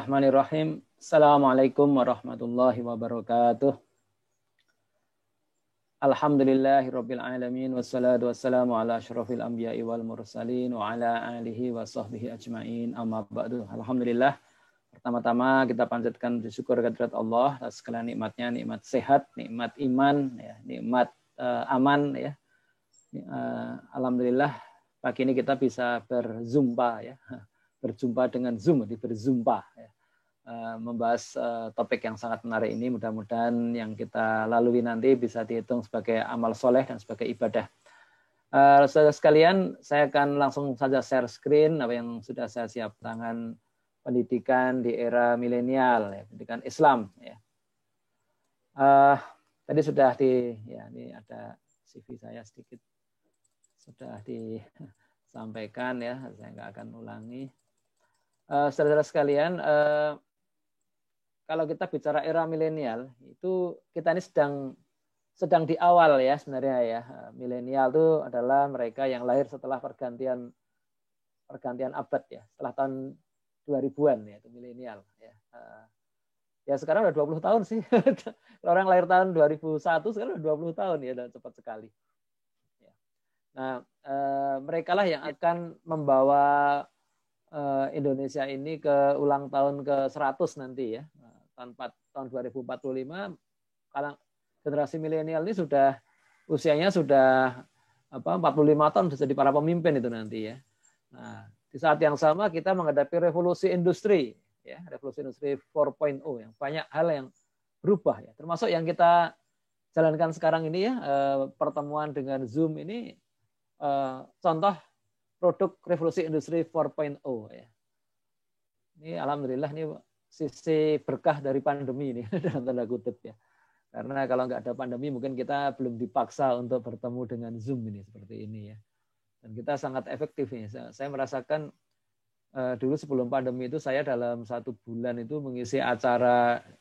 Bismillahirrahmanirrahim. Assalamualaikum warahmatullahi wabarakatuh. Alhamdulillahirabbil alamin wassalatu wassalamu ala asyrofil anbiya'i wal mursalin wa ala alihi wa sahbihi ajmain. Amma ba'du. Alhamdulillah. Pertama-tama kita panjatkan syukur kehadirat Allah atas segala nikmatnya, nikmat sehat, nikmat iman, ya, nikmat aman, ya. Alhamdulillah pagi ini kita bisa berzumpa, ya, berjumpa dengan Zoom, berzumpa, ya. Membahas topik yang sangat menarik ini. Mudah-mudahan yang kita lalui nanti bisa dihitung sebagai amal soleh dan sebagai ibadah. Saudara sekalian, saya akan langsung saja share screen apa yang sudah saya siapkan, pendidikan di era milenial, ya, pendidikan Islam. Ya. Tadi sudah ini ada CV saya sedikit sudah disampaikan, ya, saya nggak akan ulangi. Saudara sekalian, kalau kita bicara era milenial, itu kita ini sedang di awal, ya, sebenarnya, ya. Milenial itu adalah mereka yang lahir setelah pergantian abad, ya, setelah tahun 2000-an, ya, itu milenial, ya. Ya sekarang udah 20 tahun sih. Orang lahir tahun 2001 sekarang udah 20 tahun, ya, udah cepat sekali. Ya. Nah, mereka lah yang akan membawa Indonesia ini ke ulang tahun ke-100 nanti, ya. Tahun 2045, kalau generasi milenial ini usianya sudah 45 tahun, bisa jadi para pemimpin itu nanti, ya. Nah, di saat yang sama kita menghadapi revolusi industri, ya, revolusi industri 4.0 yang banyak hal yang berubah, ya, termasuk yang kita jalankan sekarang ini, ya, pertemuan dengan Zoom ini, contoh produk revolusi industri 4.0, ya. Ini alhamdulillah ini sisi berkah dari pandemi ini dalam tanda kutip, ya. Karena kalau nggak ada pandemi mungkin kita belum dipaksa untuk bertemu dengan Zoom ini seperti ini, ya. Dan kita sangat efektif ini. Saya merasakan dulu sebelum pandemi itu saya dalam 1 bulan itu mengisi acara-acara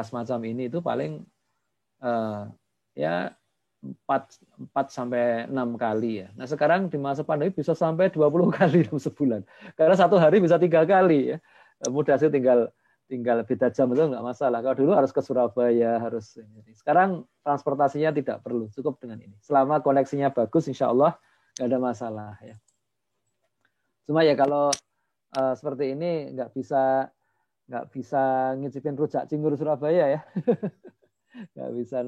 semacam ini itu paling ya 4 sampai 6 kali, ya. Nah, sekarang di masa pandemi bisa sampai 20 kali dalam sebulan. Karena 1 hari bisa 3 kali, ya. Mudah sih, tinggal beda jam itu nggak masalah. Kalau dulu harus ke Surabaya, sekarang transportasinya tidak perlu, cukup dengan ini. Selama koneksinya bagus, insya Allah nggak ada masalah, ya. Cuma ya kalau seperti ini nggak bisa ngicipin rujak cingur Surabaya, ya. Nggak bisa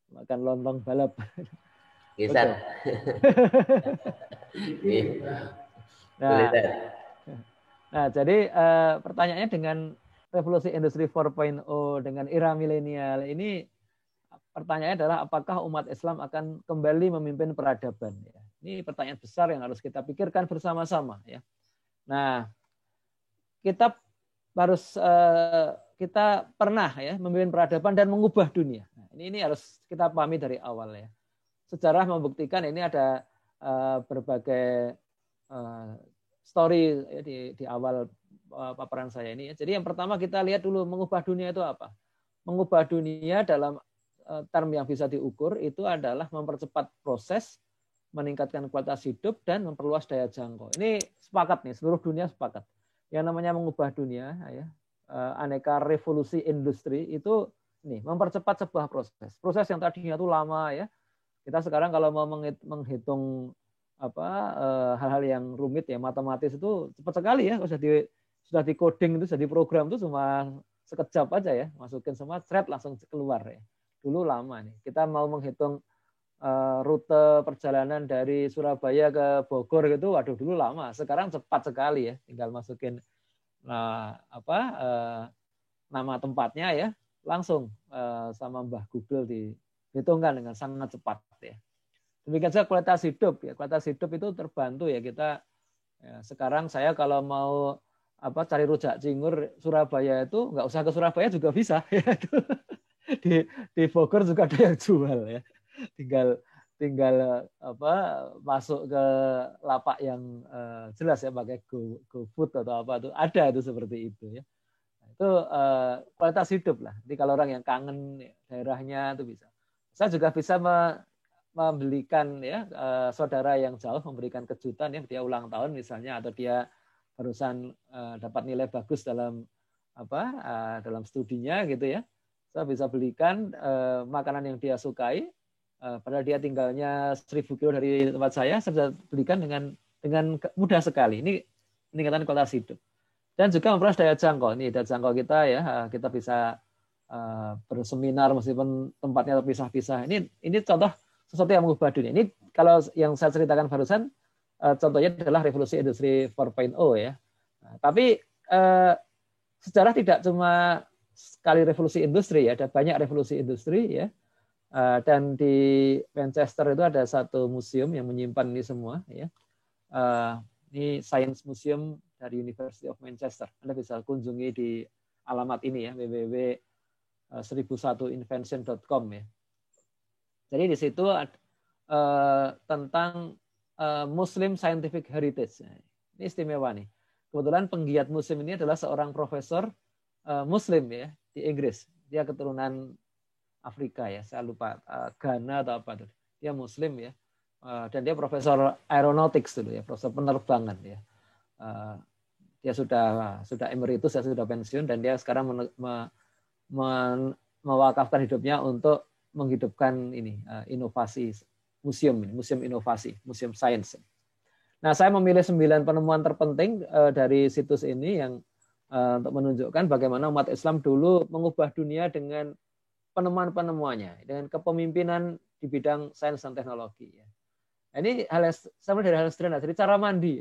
makan lontong balap. Bisa. Nah, jadi pertanyaannya dengan revolusi industri 4.0 dengan era milenial ini, pertanyaannya adalah apakah umat Islam akan kembali memimpin peradaban, ya. Ini pertanyaan besar yang harus kita pikirkan bersama-sama, ya. Nah, kita pernah, ya, memimpin peradaban dan mengubah dunia. Nah, ini harus kita pahami dari awal, ya. Sejarah membuktikan ini ada berbagai story, ya, di awal paparan saya ini, ya. Jadi yang pertama kita lihat dulu mengubah dunia itu apa? Mengubah dunia dalam term yang bisa diukur itu adalah mempercepat proses, meningkatkan kualitas hidup, dan memperluas daya jangkau. Ini sepakat nih, seluruh dunia sepakat. Yang namanya mengubah dunia, ya, aneka revolusi industri itu nih mempercepat sebuah proses yang tadinya itu lama, ya. Kita sekarang kalau mau menghitung hal-hal yang rumit, ya, matematis itu cepat sekali, ya. Sudah di coding itu, sudah di program itu cuma sekejap aja, ya, masukin semua thread langsung keluar, ya. Dulu lama nih. Kita mau menghitung rute perjalanan dari Surabaya ke Bogor gitu, waduh dulu lama. Sekarang cepat sekali, ya, tinggal masukin nama tempatnya, ya, langsung sama Mbah Google dihitungkan dengan sangat cepat, ya. Demikian saja kualitas hidup, ya. Kualitas hidup itu terbantu, ya, kita, ya, sekarang saya kalau mau cari rujak cingur Surabaya itu nggak usah ke Surabaya juga bisa, ya. Di Bogor juga ada yang jual, ya. Tinggal masuk ke lapak yang jelas, ya, pakai GoFood atau apa itu ada itu seperti itu, ya. Itu kualitas hidup lah. Jadi kalau orang yang kangen, ya, daerahnya itu bisa. Saya juga bisa membelikan, ya, saudara yang jauh memberikan kejutan, ya, dia ulang tahun misalnya, atau dia barusan dapat nilai bagus dalam dalam studinya gitu ya, saya bisa belikan makanan yang dia sukai, padahal dia tinggalnya 1000 kilo dari tempat saya bisa belikan dengan mudah sekali. Ini peningkatan kualitas hidup. Dan juga memperluas daya jangkau. Nih daya jangkau kita ya, kita bisa berseminar meskipun tempatnya terpisah-pisah. Ini contoh sesuatu yang mengubah dunia. Ini kalau yang saya ceritakan barusan, contohnya adalah revolusi industri 4.0 ya. Nah, tapi sejarah tidak cuma sekali revolusi industri ya, ada banyak revolusi industri ya. Dan di Manchester itu ada satu museum yang menyimpan ini semua ya. Ini Science Museum dari University of Manchester. Anda bisa kunjungi di alamat ini ya, www.1001invention.com ya. Jadi di situ tentang Muslim Scientific Heritage. Ini istimewa nih. Kebetulan penggiat museum ini adalah seorang profesor Muslim ya di Inggris. Dia keturunan Afrika ya, saya lupa Ghana atau apa tuh. Dia Muslim ya. Dan dia profesor aeronautics dulu ya, profesor penerbangan ya. Dia sudah emeritus, sudah pensiun, dan dia sekarang mewakafkan hidupnya untuk menghidupkan ini inovasi museum inovasi, museum sains. Nah, saya memilih 9 penemuan terpenting dari situs ini yang untuk menunjukkan bagaimana umat Islam dulu mengubah dunia dengan penemuan-penemuannya, dengan kepemimpinan di bidang sains dan teknologi. Ini sama dari hal sederhana, jadi cara mandi.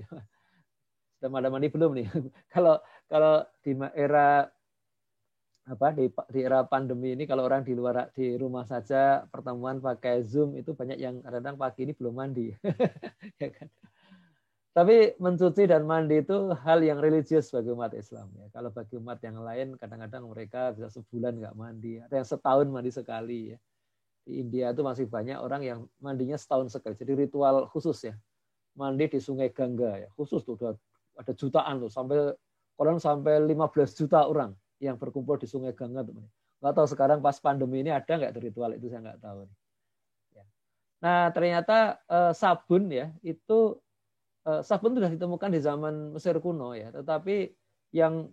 Sudah pada mandi belum nih? Kalau di era di era pandemi ini, kalau orang di rumah saja pertemuan pakai Zoom, itu banyak yang kadang-kadang pagi ini belum mandi. Ya kan? Tapi mencuci dan mandi itu hal yang religius bagi umat Islam ya. Kalau bagi umat yang lain kadang-kadang mereka bisa sebulan nggak mandi, ada yang setahun mandi sekali ya. Di India itu masih banyak orang yang mandinya setahun sekali. Jadi ritual khusus ya. Mandi di Sungai Gangga ya. Khusus tuh ada jutaan tuh, sampai 15 juta orang yang berkumpul di Sungai Gangga tuh. Nggak tahu sekarang pas pandemi ini ada nggak ritual itu, saya nggak tahu. Nah, ternyata sabun ya, itu sabun sudah ditemukan di zaman Mesir kuno ya, tetapi yang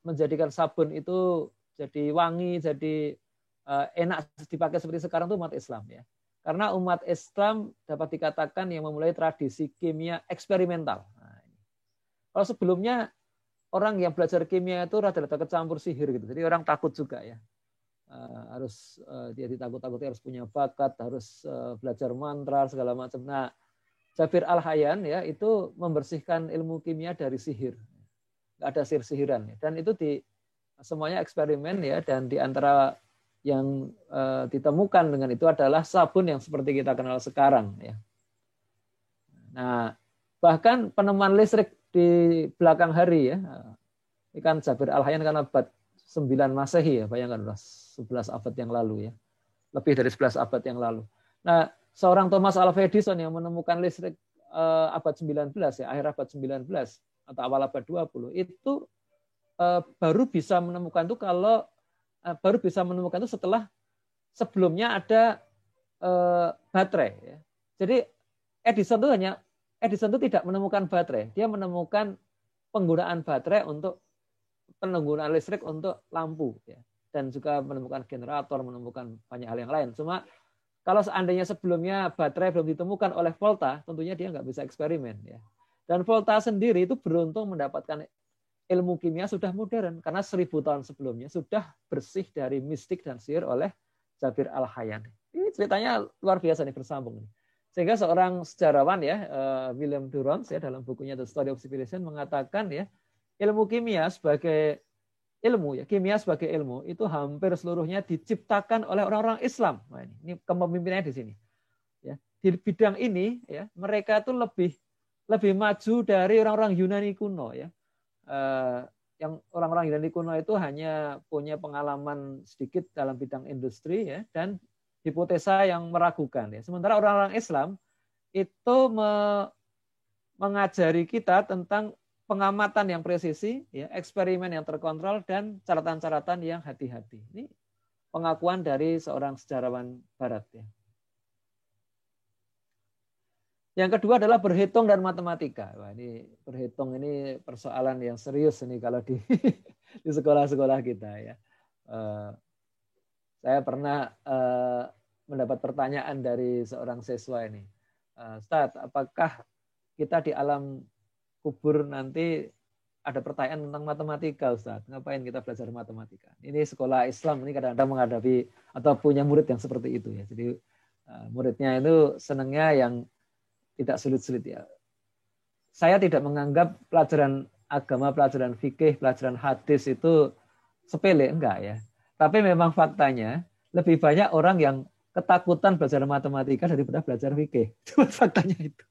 menjadikan sabun itu jadi wangi, jadi enak dipakai seperti sekarang itu umat Islam ya. Karena umat Islam dapat dikatakan yang memulai tradisi kimia eksperimental. Nah, kalau sebelumnya orang yang belajar kimia itu rada-rada kecampur sihir gitu. Jadi orang takut juga ya. Harus dia ditakut-takuti, harus punya bakat, harus belajar mantra segala macam. Nah, Jabir Al-Hayyan ya itu membersihkan ilmu kimia dari sihir. Nggak ada sihir-sihiran ya. Dan itu semuanya eksperimen ya, dan di antara yang ditemukan dengan itu adalah sabun yang seperti kita kenal sekarang ya. Nah, bahkan penemuan listrik di belakang hari ya. Ini kan Jabir Al-Hayyan kan abad 9 Masehi ya, bayangkan 11 abad yang lalu ya. Lebih dari 11 abad yang lalu. Nah, seorang Thomas Alva Edison yang menemukan listrik abad 19 ya, akhir abad 19 atau awal abad 20 itu baru bisa menemukan itu setelah sebelumnya ada baterai ya. Jadi Edison itu tidak menemukan baterai, dia menemukan penggunaan baterai untuk penggunaan listrik untuk lampu ya, dan juga menemukan generator, menemukan banyak hal yang lain. Cuma kalau seandainya sebelumnya baterai belum ditemukan oleh Volta, tentunya dia nggak bisa eksperimen ya. Dan Volta sendiri itu beruntung mendapatkan ilmu kimia sudah modern, karena 1000 tahun sebelumnya sudah bersih dari mistik dan sihir oleh Jabir Al-Hayyan. Ini ceritanya luar biasa nih, bersambung nih. Sehingga seorang sejarawan ya, William Durant ya, dalam bukunya The Story of Civilization mengatakan ya, ilmu kimia sebagai ilmu ya, kimia sebagai ilmu itu hampir seluruhnya diciptakan oleh orang-orang Islam. Nah, ini kepemimpinannya di sini. Ya, di bidang ini ya, mereka itu lebih maju dari orang-orang Yunani kuno ya. Yang orang-orang Yunani kuno itu hanya punya pengalaman sedikit dalam bidang industri ya, dan hipotesa yang meragukan ya. Sementara orang-orang Islam itu mengajari kita tentang pengamatan yang presisi, ya, eksperimen yang terkontrol, dan catatan-catatan yang hati-hati. Ini pengakuan dari seorang sejarawan Barat ya. Yang kedua adalah berhitung dan matematika. Wah, ini berhitung ini persoalan yang serius ini kalau di di sekolah-sekolah kita ya. Saya pernah mendapat pertanyaan dari seorang siswa ini. Ustadz, apakah kita di alam kubur nanti ada pertanyaan tentang matematika, Ustadz? Ngapain kita belajar matematika? Ini sekolah Islam ini kadang-kadang menghadapi atau punya murid yang seperti itu ya. Jadi muridnya itu senangnya yang tidak sulit-sulit ya. Saya tidak menganggap pelajaran agama, pelajaran fikih, pelajaran hadis itu sepele, enggak ya. Tapi memang faktanya lebih banyak orang yang ketakutan belajar matematika daripada belajar fikih. Cuma faktanya itu.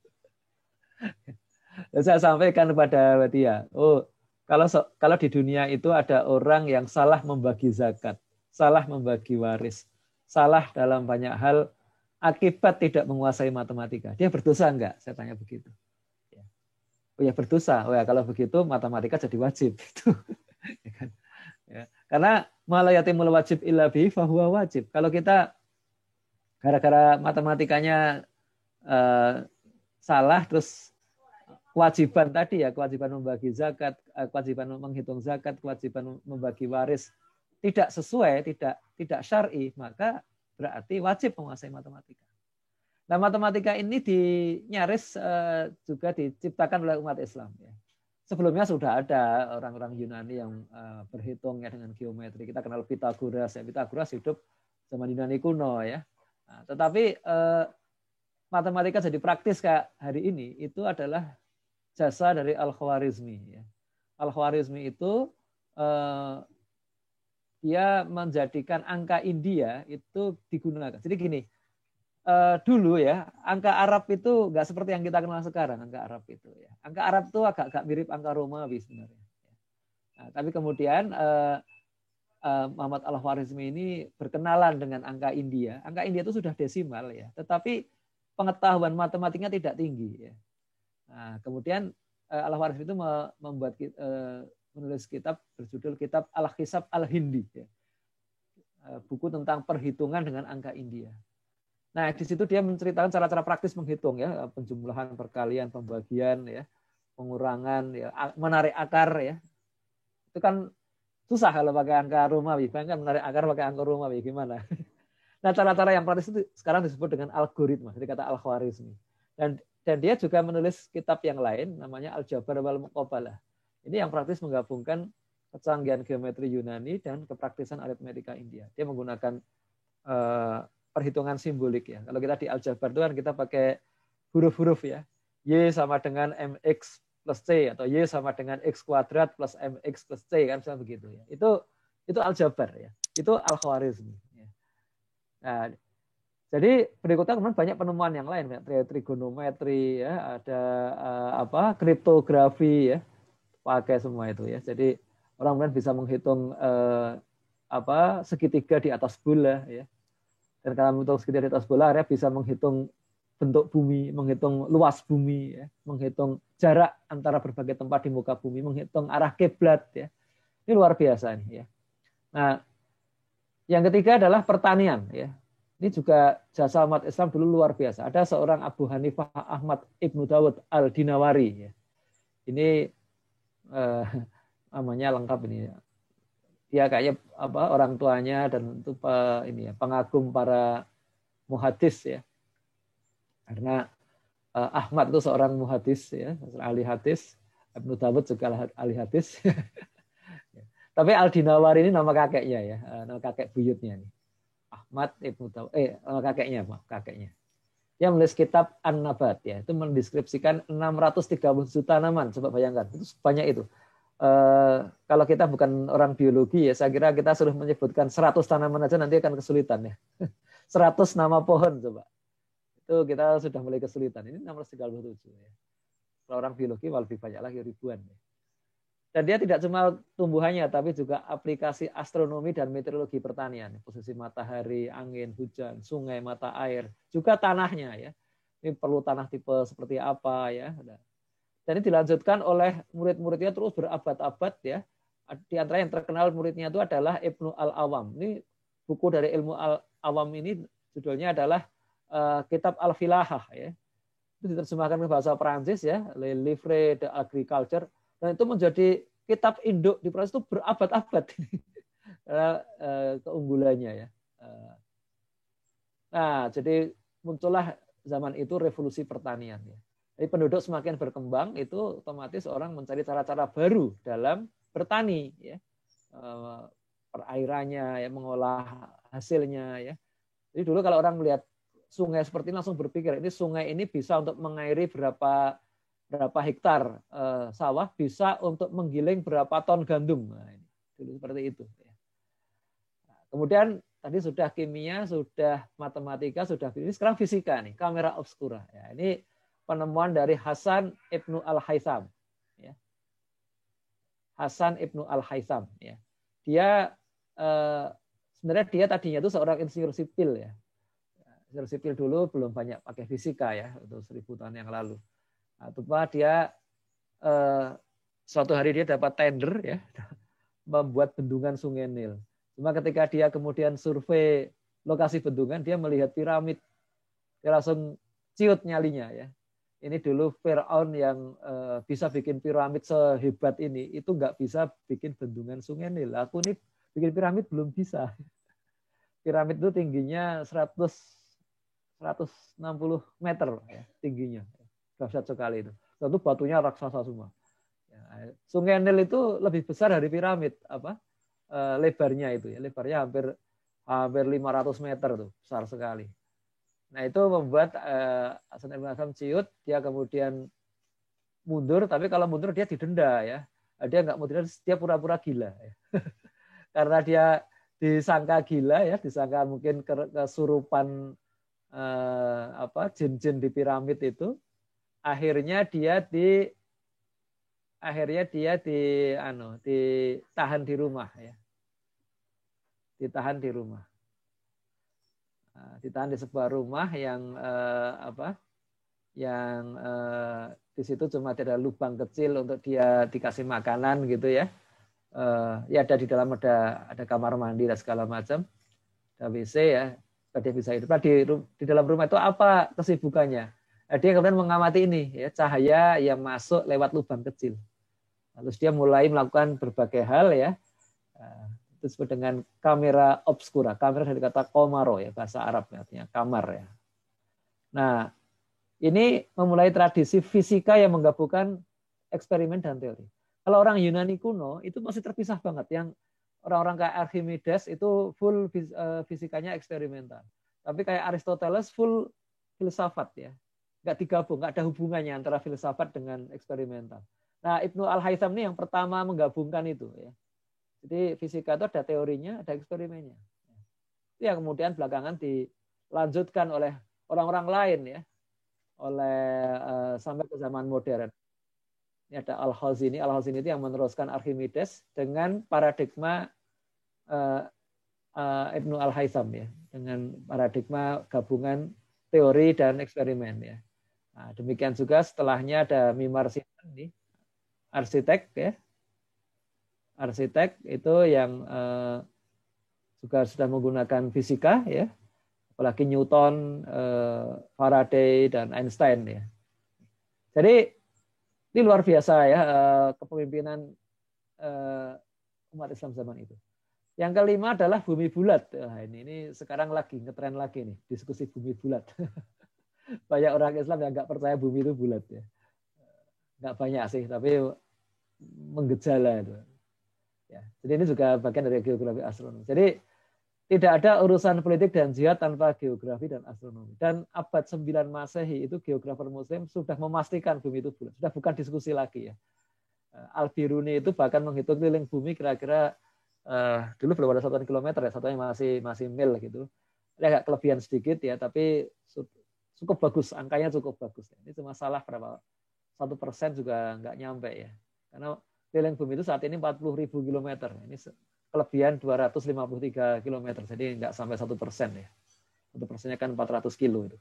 Saya sampaikan kepada dia, kalau di dunia itu ada orang yang salah membagi zakat, salah membagi waris, salah dalam banyak hal akibat tidak menguasai matematika. Dia berdosa enggak? Saya tanya begitu. Oh ya berdosa. Oh ya kalau begitu matematika jadi wajib. Ya. Karena malayatimul wajib illa bihi fahuwa wajib. Kalau kita gara-gara matematikanya salah, terus kewajiban tadi ya, kewajiban membagi zakat, kewajiban menghitung zakat, kewajiban membagi waris tidak sesuai, tidak syar'i, maka berarti wajib menguasai matematika. Nah, matematika ini nyaris juga diciptakan oleh umat Islam. Ya. Sebelumnya sudah ada orang-orang Yunani yang berhitung ya dengan geometri. Kita kenal Pythagoras. Ya. Pythagoras hidup zaman Yunani kuno ya. Nah, tetapi matematika jadi praktis kayak hari ini itu adalah jasa dari Al-Khwarizmi. Ya. Al-Khwarizmi itu dia menjadikan angka India itu digunakan. Jadi gini, dulu ya angka Arab itu nggak seperti yang kita kenal sekarang. Angka Arab itu ya, angka Arab itu agak mirip angka Romawi sebenarnya. Nah, tapi kemudian Muhammad Al-Khwarizmi ini berkenalan dengan angka India. Angka India itu sudah desimal ya, tetapi pengetahuan matematiknya tidak tinggi. Ya. Nah, kemudian Al-Khwarizmi itu membuat menulis kitab berjudul Kitab Al-Hisab Al-Hindi, ya. Buku tentang perhitungan dengan angka India. Nah, di situ dia menceritakan cara-cara praktis menghitung ya, penjumlahan, perkalian, pembagian ya, pengurangan ya, menarik akar ya. Itu kan susah kalau pakai angka Romawi, kan menarik akar pakai angka Romawi gimana? Nah, cara-cara yang praktis itu sekarang disebut dengan algoritma, jadi kata Al-Khwarizmi. Dan dia juga menulis kitab yang lain namanya Al-Jabar wal Muqabalah. Ini yang praktis menggabungkan kecanggihan geometri Yunani dan kepraktisan aritmetika India. Dia menggunakan perhitungan simbolik ya. Kalau kita di aljabar itu kan kita pakai huruf-huruf ya. Y sama dengan mx plus c atau y sama dengan x kuadrat plus mx plus c kan misalnya begitu ya. Itu aljabar ya. Itu Al-Khwarizmi. Ya. Nah, jadi berikutnya kemudian banyak penemuan yang lain, trigonometri ya, ada kriptografi ya. Pakai semua itu ya. Jadi orang kemudian bisa menghitung segitiga di atas bola ya. Dan kalau menghitung segitiga di atas bola, area bisa menghitung bentuk bumi, menghitung luas bumi ya, menghitung jarak antara berbagai tempat di muka bumi, menghitung arah kiblat ya. Ini luar biasa nih ya. Nah, yang ketiga adalah pertanian ya. Ini juga jasa umat Islam dulu luar biasa. Ada seorang Abu Hanifah Ahmad Ibnu Dawud Al-Dinawari ya. Ini namanya lengkap ini. Dia kayaknya orang tuanya dan itu pengagum para muhadis ya. Karena Ahmad itu seorang muhadis ya, ahli hadis. Ibnu Dawud juga ahli hadis. Tapi Al-Dinawari ini nama kakeknya ya, nama kakek buyutnya nih. Ahmad Ibnu Dawud, nama kakeknya. Dia menulis kitab An-Nabat ya, itu mendeskripsikan 630 juta tanaman. Coba bayangkan, itu sebanyak itu. Kalau kita bukan orang biologi ya, saya kira kita suruh menyebutkan 100 tanaman aja nanti akan kesulitan ya. 100 nama pohon coba. Itu kita sudah mulai kesulitan. Ini 637 ya. Kalau orang biologi malah lebih banyak lagi, ribuan ya. Dan dia tidak cuma tumbuhannya, tapi juga aplikasi astronomi dan meteorologi pertanian. Posisi matahari, angin, hujan, sungai, mata air. Juga tanahnya ya. Ini perlu tanah tipe seperti apa ya. Dan ini dilanjutkan oleh murid-muridnya terus berabad-abad ya. Di antara yang terkenal muridnya itu adalah Ibnu Al-Awam. Ini buku dari ilmu Al-Awam ini judulnya adalah Kitab Al-Filahah ya. itu diterjemahkan ke bahasa Perancis ya, Le Livre d'Agriculture, dan itu menjadi kitab induk di Perancis itu berabad-abad keunggulannya ya. Nah, jadi muncullah zaman itu revolusi pertanian ya. Jadi penduduk semakin berkembang, itu otomatis orang mencari cara-cara baru dalam bertani ya. Perairannya ya, mengolah hasilnya ya. Jadi dulu kalau orang melihat sungai seperti ini langsung berpikir ini sungai ini bisa untuk mengairi berapa hektar sawah, bisa untuk menggiling berapa ton gandum. Nah, ini dulu seperti itu. Kemudian tadi sudah kimia, sudah matematika, sudah ini sekarang fisika nih, kamera obscura. Ya, ini penemuan dari Hasan Ibnu Al-Haytham. Ya. Hasan Ibnu Al-Haytham. Ya. Dia sebenarnya dia tadinya itu seorang insinyur sipil ya. Insinyur sipil dulu belum banyak pakai fisika ya, untuk 1000 tahun yang lalu. Nah, dia suatu hari dia dapat tender ya, membuat bendungan Sungai Nil. Cuma ketika dia kemudian survei lokasi bendungan, dia melihat piramid, dia langsung ciut nyalinya ya. Ini dulu Firaun yang bisa bikin piramid sehebat ini, itu nggak bisa bikin bendungan Sungai Nil. Aku nih bikin piramid belum bisa. Piramid itu tingginya 160 meter ya, tingginya. Dahsyat sekali itu. Tentu batunya raksasa semua. Ya, Sungai Nil itu lebih besar dari piramid lebarnya itu ya. Lebarnya hampir 500 meter tuh, besar sekali. Nah, itu membuat Hasan Ibnu Al-Haytham ciut, dia kemudian mundur, tapi kalau mundur dia didenda ya. Dia nggak mundur, dia pura-pura gila ya. Karena dia disangka gila ya, disangka mungkin kesurupan jin-jin di piramid itu. Akhirnya dia ditahan di rumah ya. Ditahan di rumah. Ditahan di sebuah rumah yang di situ cuma ada lubang kecil untuk dia dikasih makanan gitu ya. Ya ada di dalam ada kamar mandi dan segala macam. Ada WC ya. Dia bisa hidup. Nah, di dalam rumah itu apa kesibukannya? Dia kemudian mengamati ini ya, cahaya yang masuk lewat lubang kecil. Terus dia mulai melakukan berbagai hal ya. Itu disebut dengan kamera obscura. Kamera dari kata komaro ya, bahasa Arab artinya kamar ya. Nah, ini memulai tradisi fisika yang menggabungkan eksperimen dan teori. Kalau orang Yunani kuno itu masih terpisah banget. Yang orang-orang kayak Archimedes itu full fisikanya eksperimental. Tapi kayak Aristoteles full filsafat ya. Nggak digabung, nggak ada hubungannya antara filsafat dengan eksperimental. Nah, Ibnu Al-Haytham ini yang pertama menggabungkan itu ya. Jadi fisika itu ada teorinya, ada eksperimennya. Itu yang kemudian belakangan dilanjutkan oleh orang-orang lain ya, sampai ke zaman modern. Ini ada Al-Khazini. Al-Khazini itu yang meneruskan Archimedes dengan paradigma Ibnu Al-Haytham ya, dengan paradigma gabungan teori dan eksperimen ya. Nah, demikian juga setelahnya ada Mimar Sinan nih, arsitek ya. Arsitek itu yang juga sudah menggunakan fisika ya. Apalagi Newton, Faraday dan Einstein ya. Jadi ini luar biasa ya kepemimpinan umat Islam zaman itu. Yang kelima adalah bumi bulat. Nah, ini sekarang lagi ngetren lagi nih, diskusi bumi bulat. Banyak orang Islam yang nggak percaya bumi itu bulat ya. Nggak banyak sih, tapi menggejala itu. Ya, jadi ini juga bagian dari geografi astronomi. Jadi tidak ada urusan politik dan jihad tanpa geografi dan astronomi. Dan abad 9 Masehi itu geografer Muslim sudah memastikan bumi itu bulat. Sudah bukan diskusi lagi ya. Al-Biruni itu bahkan menghitung keliling bumi kira-kira dulu belum ada satuan kilometer ya, satunya masih mil gitu. Ini agak kelebihan sedikit ya, tapi cukup bagus, angkanya cukup bagus. Ini cuma salah berapa 1% juga nggak nyampe ya. Karena keliling bumi itu saat ini 40.000 kilometer. Ini kelebihan 253 kilometer, jadi nggak sampai 1% ya. 1%-nya kan 400 kilo itu.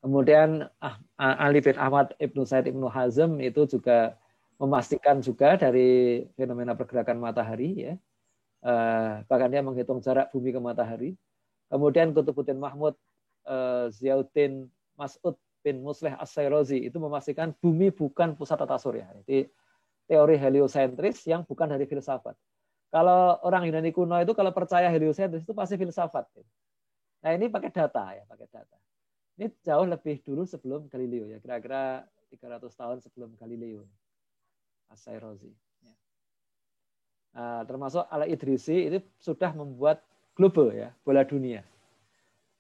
Kemudian Ali bin Ahmad Ibnu Said Ibnu Hazm itu juga memastikan juga dari fenomena pergerakan matahari ya. Bahkan dia menghitung jarak bumi ke matahari. Kemudian Qutbuddin Mahmud, Ziauddin Mas'ud bin Musleh As-Sairozi itu memastikan bumi bukan pusat tata surya. Jadi teori heliosentris yang bukan dari filsafat. Kalau orang Yunani kuno itu kalau percaya heliosentris itu pasti filsafat. Nah ini pakai data ya, pakai data. Ini jauh lebih dulu sebelum Galileo ya, kira-kira 300 tahun sebelum Galileo. As-Sairozi. Nah, termasuk Al-Idrisi itu sudah membuat globe ya, bola dunia.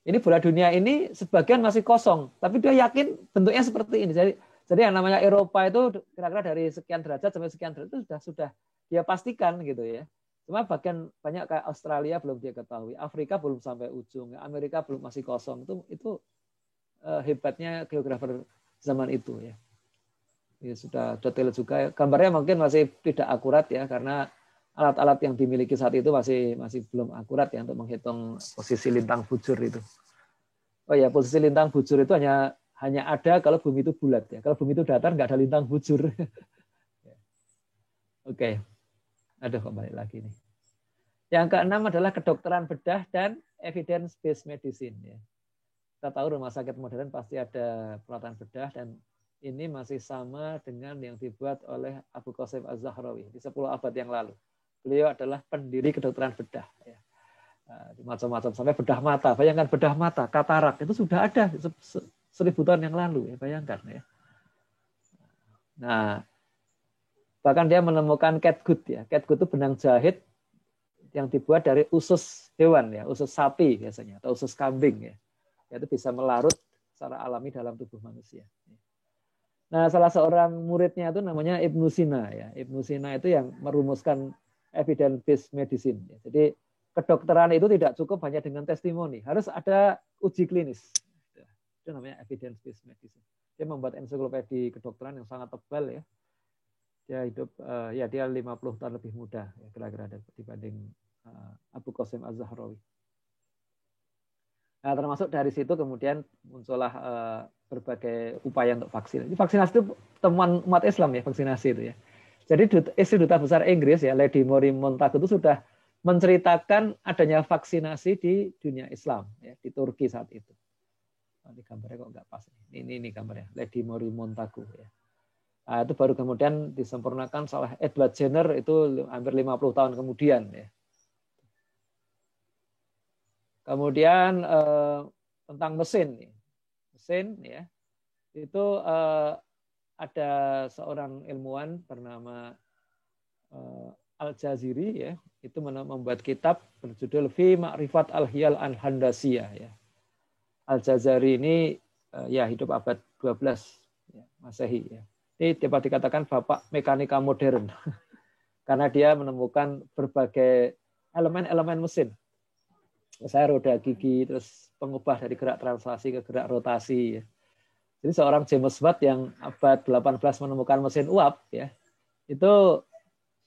Ini bola dunia ini sebagian masih kosong, tapi dia yakin bentuknya seperti ini. Jadi yang namanya Eropa itu kira-kira dari sekian derajat sampai sekian derajat itu sudah dia pastikan gitu ya. Cuma bagian banyak kayak Australia belum dia ketahui, Afrika belum sampai ujung, Amerika belum masih kosong. Itu hebatnya geografer zaman itu ya. Ya sudah detail juga. Gambarnya mungkin masih tidak akurat ya karena alat-alat yang dimiliki saat itu masih belum akurat ya untuk menghitung posisi lintang bujur itu. Oh ya, posisi lintang bujur itu hanya ada kalau bumi itu bulat ya. Kalau bumi itu datar nggak ada lintang bujur. Oke. Aduh, kembali lagi nih. Yang keenam adalah kedokteran bedah dan evidence based medicine ya. Kita tahu rumah sakit modern pasti ada perawatan bedah dan ini masih sama dengan yang dibuat oleh Abu Qasim Az-Zahrawi di 10 abad yang lalu. Beliau adalah pendiri kedokteran bedah ya. Macam-macam sampai bedah mata. Bayangkan bedah mata, katarak itu sudah ada 1000 tahun yang lalu ya, bayangkan ya. Nah, bahkan dia menemukan catgut ya. Catgut itu benang jahit yang dibuat dari usus hewan ya, usus sapi biasanya atau usus kambing ya. Itu bisa melarut secara alami dalam tubuh manusia. Nah, salah seorang muridnya itu namanya Ibnu Sina ya. Ibnu Sina itu yang merumuskan evidence based medicine ya. Jadi kedokteran itu tidak cukup hanya dengan testimoni, harus ada uji klinis. Itu namanya evidence based medicine. Dia membuat ensiklopedia kedokteran yang sangat tebal ya. Dia hidup dia 50 tahun lebih muda ya, kira-kira dibanding Abu Qasim Az-Zahrawi. Nah, termasuk dari situ kemudian muncullah berbagai upaya untuk vaksin. Vaksinasi itu temuan umat Islam ya, vaksinasi itu ya. Jadi istri duta besar Inggris ya, Lady Mary Montagu itu sudah menceritakan adanya vaksinasi di dunia Islam ya, di Turki saat itu. Ini gambarnya kok nggak pas. Ini gambarnya, Lady Mary Montagu ya. Nah, itu baru kemudian disempurnakan oleh Edward Jenner itu hampir 50 tahun kemudian ya. Kemudian tentang mesin ya, itu ada seorang ilmuwan bernama Al-Jaziri ya, itu membuat kitab berjudul Fi Ma'rifat Al-Hiyal Al-Handasiyah ya. Al-Jazari ini ya hidup abad 12 ya, Masehi ya. Ini dapat dikatakan bapak mekanika modern karena dia menemukan berbagai elemen-elemen mesin. Saya roda gigi, terus pengubah dari gerak translasi ke gerak rotasi. Ya. Jadi seorang James Watt yang abad 18 menemukan mesin uap, ya, itu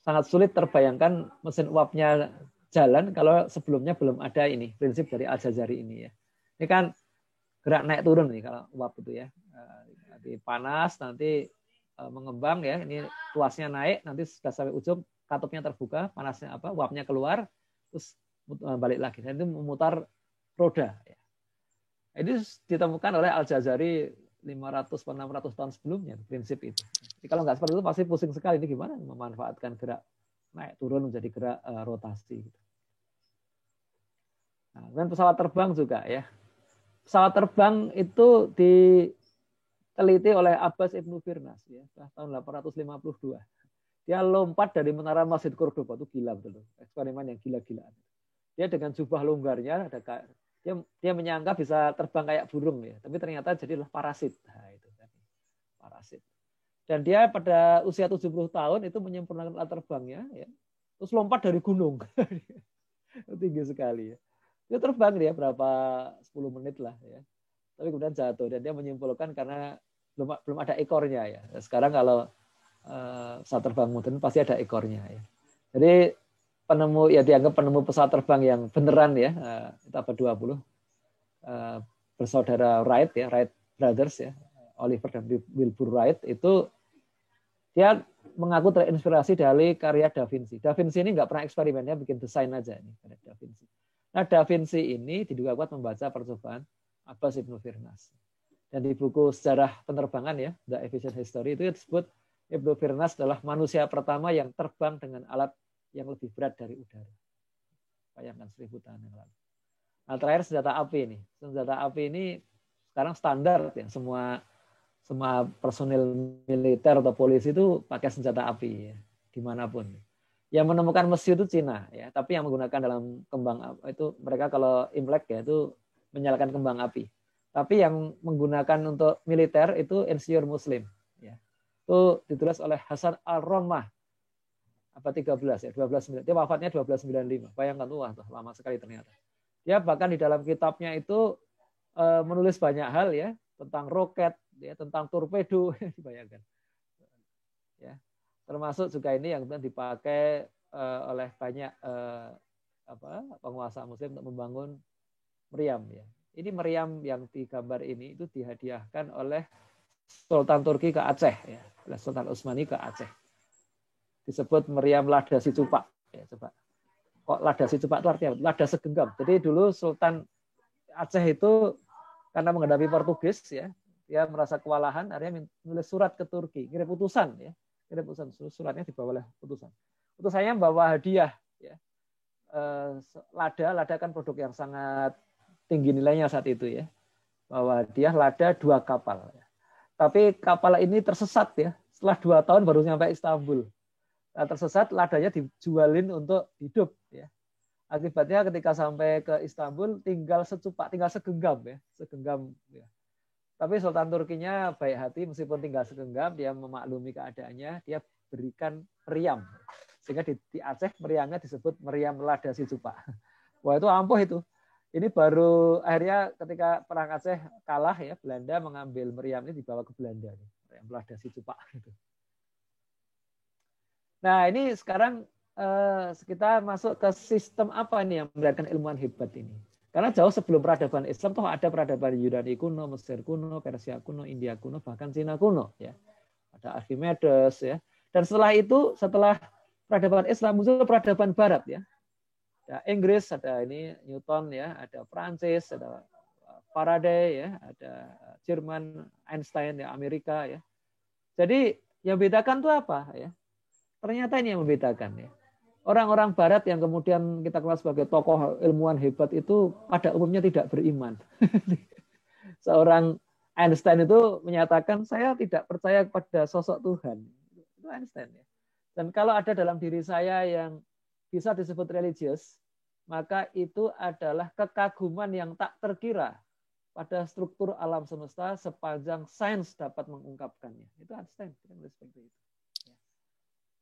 sangat sulit terbayangkan mesin uapnya jalan kalau sebelumnya belum ada ini prinsip dari Al-Jazari ini. Ya. Ini kan gerak naik turun nih kalau uap itu ya. Nanti panas, nanti mengembang ya. Ini tuasnya naik, nanti sudah sampai ujung katupnya terbuka, panasnya apa, uapnya keluar, terus balik lagi. Dan itu memutar roda. Ya. Ini ditemukan oleh Al-Jazari 500-600 tahun sebelumnya, prinsip itu. Jadi kalau nggak seperti itu pasti pusing sekali. Ini gimana memanfaatkan gerak naik turun menjadi gerak rotasi. Nah, dan pesawat terbang juga ya. Pesawat terbang itu diteliti oleh Abbas Ibnu Firnas ya, tahun 852. Dia lompat dari menara Masjid Cordoba, itu gila betul, eksperimen yang gila-gilaan. Dia dengan jubah longgarnya, dia menyangka bisa terbang kayak burung ya, tapi ternyata jadilah parasit. Nah, itu kan parasit. Dan dia pada usia 70 tahun itu menyempurnakan alat terbangnya, ya, terus lompat dari gunung, tinggi sekali ya. Dia terbang dia berapa 10 menit lah ya. Tapi kemudian jatuh dan dia menyimpulkan karena belum ada ekornya ya. Sekarang kalau pesawat terbang modern pasti ada ekornya ya. Jadi penemu ya dianggap penemu pesawat terbang yang beneran ya, itu abad 20. Bersaudara Wright ya, Wright Brothers ya, Oliver dan Wilbur Wright itu dia mengaku terinspirasi dari karya Da Vinci. Da Vinci ini nggak pernah eksperimennya, bikin desain aja ini karya Da Vinci. Nah, Da Vinci ini diduga kuat membaca percobaan Abbas Ibnu Firnas. Dan di buku sejarah penerbangan ya, The Aviation History, itu disebut Ibnu Firnas adalah manusia pertama yang terbang dengan alat yang lebih berat dari udara. Bayangkan 1000 tahun yang lalu. Nah, terakhir senjata api ini. Senjata api ini sekarang standar ya, semua personil militer atau polisi itu pakai senjata api ya, dimanapun. Yang menemukan mesin itu Cina ya, tapi yang menggunakan dalam kembang itu mereka kalau Imlek ya itu menyalakan kembang api. Tapi yang menggunakan untuk militer itu insinyur Muslim ya. Itu ditulis oleh Hasan Al-Rommah abad 13 ya, 12 dia wafatnya 1295. Bayangkan wah lama sekali ternyata. Dia bahkan di dalam kitabnya itu menulis banyak hal ya, tentang roket ya, tentang torpedo, dibayangkan. Ya. Termasuk juga ini yang dipakai oleh banyak penguasa Muslim untuk membangun meriam ya. Ini meriam yang digambar ini itu dihadiahkan oleh Sultan Turki ke Aceh ya, oleh Sultan Utsmani ke Aceh. Disebut meriam lada si cupak ya, coba. Kok lada si cupak itu artinya lada segenggam. Jadi dulu Sultan Aceh itu karena menghadapi Portugis ya, dia merasa kewalahan, akhirnya menulis surat ke Turki, kirim utusan ya. Suratnya dibawa oleh utusan. Utusannya bawa hadiah ya. Lada kan produk yang sangat tinggi nilainya saat itu ya. Bawa hadiah lada 2 kapal ya. Tapi kapal ini tersesat ya. Setelah 2 tahun baru sampai Istanbul. Nah, tersesat, ladanya dijualin untuk hidup ya. Akibatnya ketika sampai ke Istanbul tinggal secupak, tinggal segenggam ya, segenggam ya. Tapi Sultan Turkinya baik hati, meskipun tinggal segenggam, dia memaklumi keadaannya, dia berikan meriam. Sehingga di Aceh meriamnya disebut meriam lada si cupak. Wah itu ampuh itu. Ini baru akhirnya ketika perang Aceh kalah ya, Belanda mengambil meriam ini dibawa ke Belanda. Meriam lada si cupak. Nah ini sekarang kita masuk ke sistem apa nih yang membedakan ilmuwan hebat ini. Karena jauh sebelum peradaban Islam, toh ada peradaban Yunani kuno, Mesir kuno, Persia kuno, India kuno, bahkan Cina kuno. Ya. Ada Archimedes. Ya. Dan setelah itu, setelah peradaban Islam, muncul peradaban Barat. Ya. Ada Inggris, ada ini Newton, ya, ada Prancis, ada Faraday, ya, ada Jerman, Einstein, ya, Amerika. Ya. Jadi yang bedakan itu apa? Ya. Ternyata ini yang membedakan. Ya. Orang-orang Barat yang kemudian kita kenal sebagai tokoh ilmuwan hebat itu pada umumnya tidak beriman. Seorang Einstein itu menyatakan saya tidak percaya kepada sosok Tuhan. Itu Einstein ya. Dan kalau ada dalam diri saya yang bisa disebut religius, maka itu adalah kekaguman yang tak terkira pada struktur alam semesta sepanjang sains dapat mengungkapkannya. Itu Einstein seperti itu.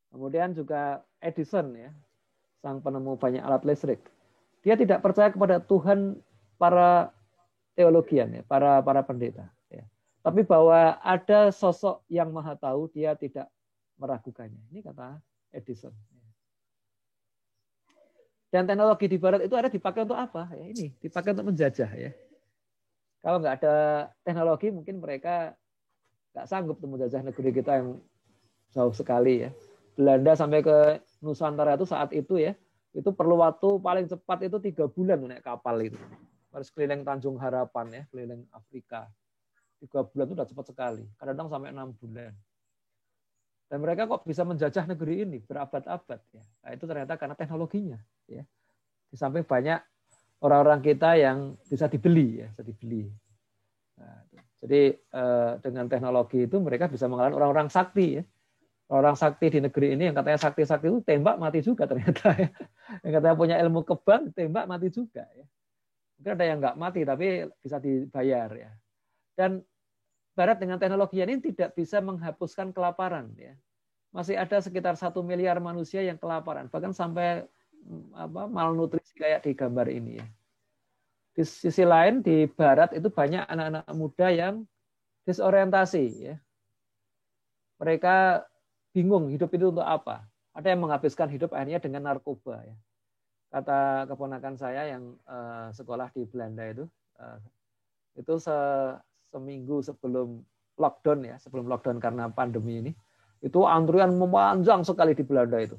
Kemudian juga Edison ya, sang penemu banyak alat listrik. Dia tidak percaya kepada Tuhan para teologian ya, para pendeta ya. Tapi bahwa ada sosok yang maha tahu, dia tidak meragukannya. Ini kata Edison. Dan teknologi di barat itu ada dipakai untuk apa? Ya ini, dipakai untuk menjajah ya. Kalau nggak ada teknologi mungkin mereka nggak sanggup untuk menjajah negeri kita yang jauh sekali ya. Belanda sampai ke Nusantara itu saat itu ya, itu perlu waktu paling cepat itu 3 bulan naik kapal itu. Harus keliling Tanjung Harapan ya, keliling Afrika. 3 bulan itu udah cepat sekali. Kadang-kadang sampai 6 bulan. Dan mereka kok bisa menjajah negeri ini berabad-abad ya. Nah, itu ternyata karena teknologinya ya. Di samping banyak orang-orang kita yang bisa dibeli ya, bisa dibeli. Nah, jadi dengan teknologi itu mereka bisa mengalahkan orang-orang sakti ya. Orang sakti di negeri ini yang katanya sakti-sakti itu tembak mati juga ternyata ya. Yang katanya punya ilmu kebal tembak mati juga ya. Mungkin ada yang nggak mati tapi bisa dibayar ya. Dan Barat dengan teknologi ini tidak bisa menghapuskan kelaparan ya. Masih ada sekitar 1 miliar manusia yang kelaparan, bahkan sampai malnutrisi kayak di gambar ini ya. Di sisi lain di Barat itu banyak anak-anak muda yang disorientasi ya. Mereka bingung hidup itu untuk apa. Ada yang menghabiskan hidup akhirnya dengan narkoba. Ya. Kata keponakan saya yang sekolah di Belanda itu seminggu sebelum lockdown ya, sebelum lockdown karena pandemi ini, itu antrian memanjang sekali di Belanda itu.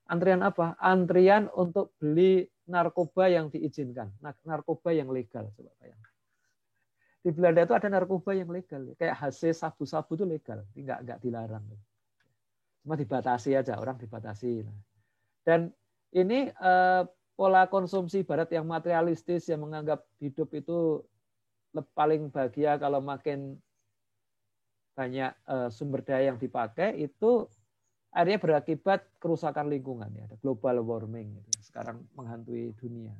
Antrian apa? Antrian untuk beli narkoba yang diizinkan, narkoba yang legal. Coba bayangkan. Di Belanda itu ada narkoba yang legal, kayak hasil sabu-sabu itu legal, nggak dilarang, cuma dibatasi aja, orang dibatasi. Dan ini pola konsumsi Barat yang materialistis, yang menganggap hidup itu paling bahagia kalau makin banyak sumber daya yang dipakai, itu akhirnya berakibat kerusakan lingkungan, ya, global warming sekarang menghantui dunia.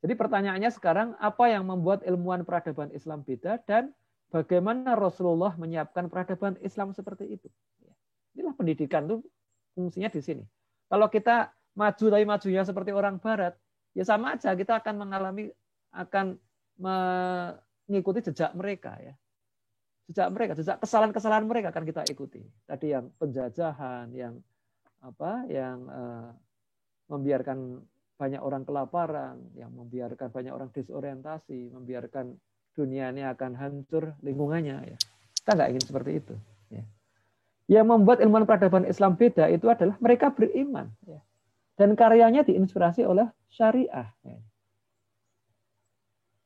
Jadi pertanyaannya sekarang, apa yang membuat ilmuwan peradaban Islam beda dan bagaimana Rasulullah menyiapkan peradaban Islam seperti itu? Inilah pendidikan tuh fungsinya di sini. Kalau kita maju tapi majunya seperti orang Barat, ya sama aja kita akan mengikuti jejak mereka, ya. Jejak kesalahan-kesalahan mereka akan kita ikuti. Tadi yang penjajahan, yang membiarkan banyak orang kelaparan, yang membiarkan banyak orang disorientasi, membiarkan dunia ini akan hancur lingkungannya. Ya. Kita nggak ingin seperti itu. Ya. Yang membuat ilmuwan peradaban Islam beda itu adalah mereka beriman. Ya. Dan karyanya diinspirasi oleh syariah. Ya.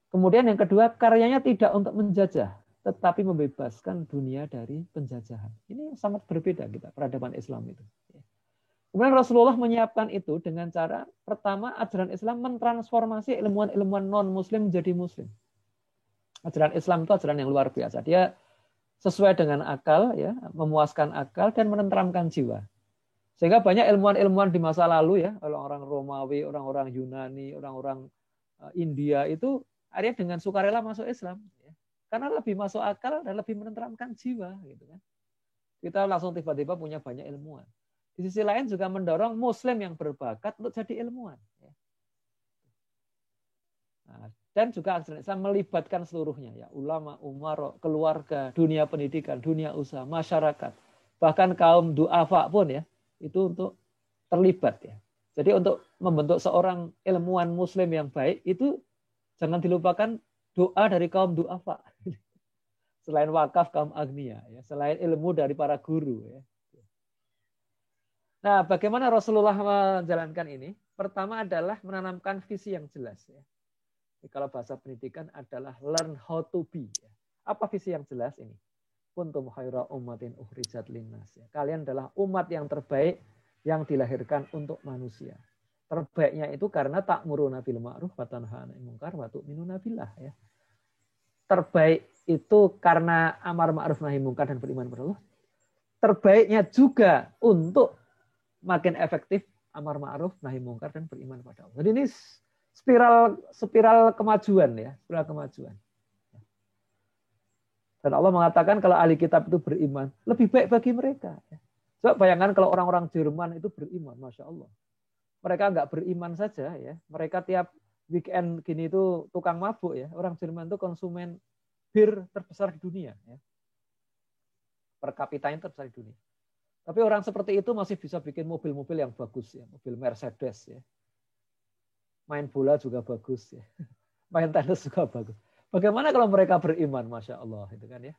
Kemudian yang kedua, karyanya tidak untuk menjajah, tetapi membebaskan dunia dari penjajahan. Ini sangat berbeda kita, peradaban Islam itu. Ya. Kemudian Rasulullah menyiapkan itu dengan cara, pertama, ajaran Islam mentransformasi ilmuwan-ilmuwan non-muslim menjadi muslim. Ajaran Islam itu ajaran yang luar biasa. Dia sesuai dengan akal, ya, memuaskan akal dan menenteramkan jiwa. Sehingga banyak ilmuwan-ilmuwan di masa lalu, ya, orang-orang Romawi, orang-orang Yunani, orang-orang India itu akhirnya dengan sukarela masuk Islam, ya. Karena lebih masuk akal dan lebih menenteramkan jiwa, gitu kan. Kita langsung tiba-tiba punya banyak ilmuwan. Di sisi lain juga mendorong Muslim yang berbakat untuk jadi ilmuwan. Nah, dan juga ajaran Islam melibatkan seluruhnya, ya, ulama, umara, keluarga, dunia pendidikan, dunia usaha, masyarakat, bahkan kaum du'afa pun, ya, itu untuk terlibat, ya. Jadi untuk membentuk seorang ilmuwan Muslim yang baik itu jangan dilupakan doa dari kaum du'afa. Selain wakaf kaum agnia, ya, selain ilmu dari para guru, ya. Nah, bagaimana Rasulullah menjalankan ini? Pertama adalah menanamkan visi yang jelas. Ya. Jadi, kalau bahasa pendidikan adalah learn how to be. Ya. Apa visi yang jelas ini? Kuntum khaira ummatin ukhrijat linnas. Ya. Kalian adalah umat yang terbaik yang dilahirkan untuk manusia. Terbaiknya itu karena ta'muruna bil ma'ruf wa tanhauna 'anil munkar wa tu'minuna billah. Ya. Terbaik itu karena amar ma'ruf nahi munkar dan beriman kepada Allah. Terbaiknya juga untuk makin efektif amar ma'ruf nahi mungkar dan beriman pada Allah. Jadi ini spiral kemajuan, ya, spiral kemajuan. Dan Allah mengatakan kalau ahli kitab itu beriman, lebih baik bagi mereka. Coba bayangkan kalau orang-orang Jerman itu beriman, Masya Allah. Mereka nggak beriman saja, ya. Mereka tiap weekend gini itu tukang mabuk, ya. Orang Jerman itu konsumen bir terbesar di dunia, ya. Per kapitanya terbesar di dunia. Tapi orang seperti itu masih bisa bikin mobil-mobil yang bagus, ya, mobil Mercedes, ya. Main bola juga bagus, ya. Main tenis juga bagus. Bagaimana kalau mereka beriman, Masya Allah, itu kan, ya.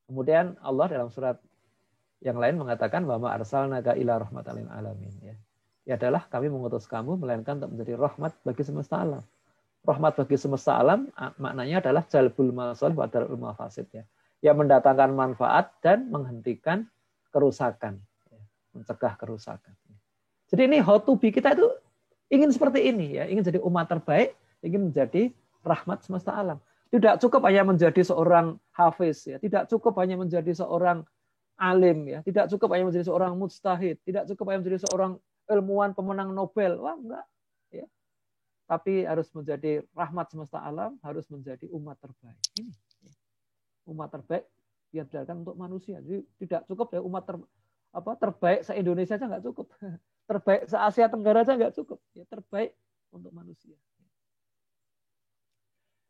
Kemudian Allah dalam surat yang lain mengatakan wa ma arsalnaka ila rahmatan lil alamin, ya. Ya adalah kami mengutus kamu melainkan untuk menjadi rahmat bagi semesta alam. Rahmat bagi semesta alam maknanya adalah jalbul masalih wa darul mafasid, ya. Yang mendatangkan manfaat dan menghentikan kerusakan, mencegah kerusakan. Jadi ini how to be, kita itu ingin seperti ini, ya, ingin jadi umat terbaik, ingin menjadi rahmat semesta alam. Tidak cukup hanya menjadi seorang hafiz, ya, tidak cukup hanya menjadi seorang alim, ya, tidak cukup hanya menjadi seorang mujtahid, tidak cukup hanya menjadi seorang ilmuwan pemenang Nobel, wah enggak, ya. Tapi harus menjadi rahmat semesta alam, harus menjadi umat terbaik. Ini umat terbaik yang diadakan untuk manusia. Jadi tidak cukup, ya, umat terbaik se-Indonesia aja nggak cukup. Terbaik se-Asia Tenggara aja nggak cukup. Ya, terbaik untuk manusia.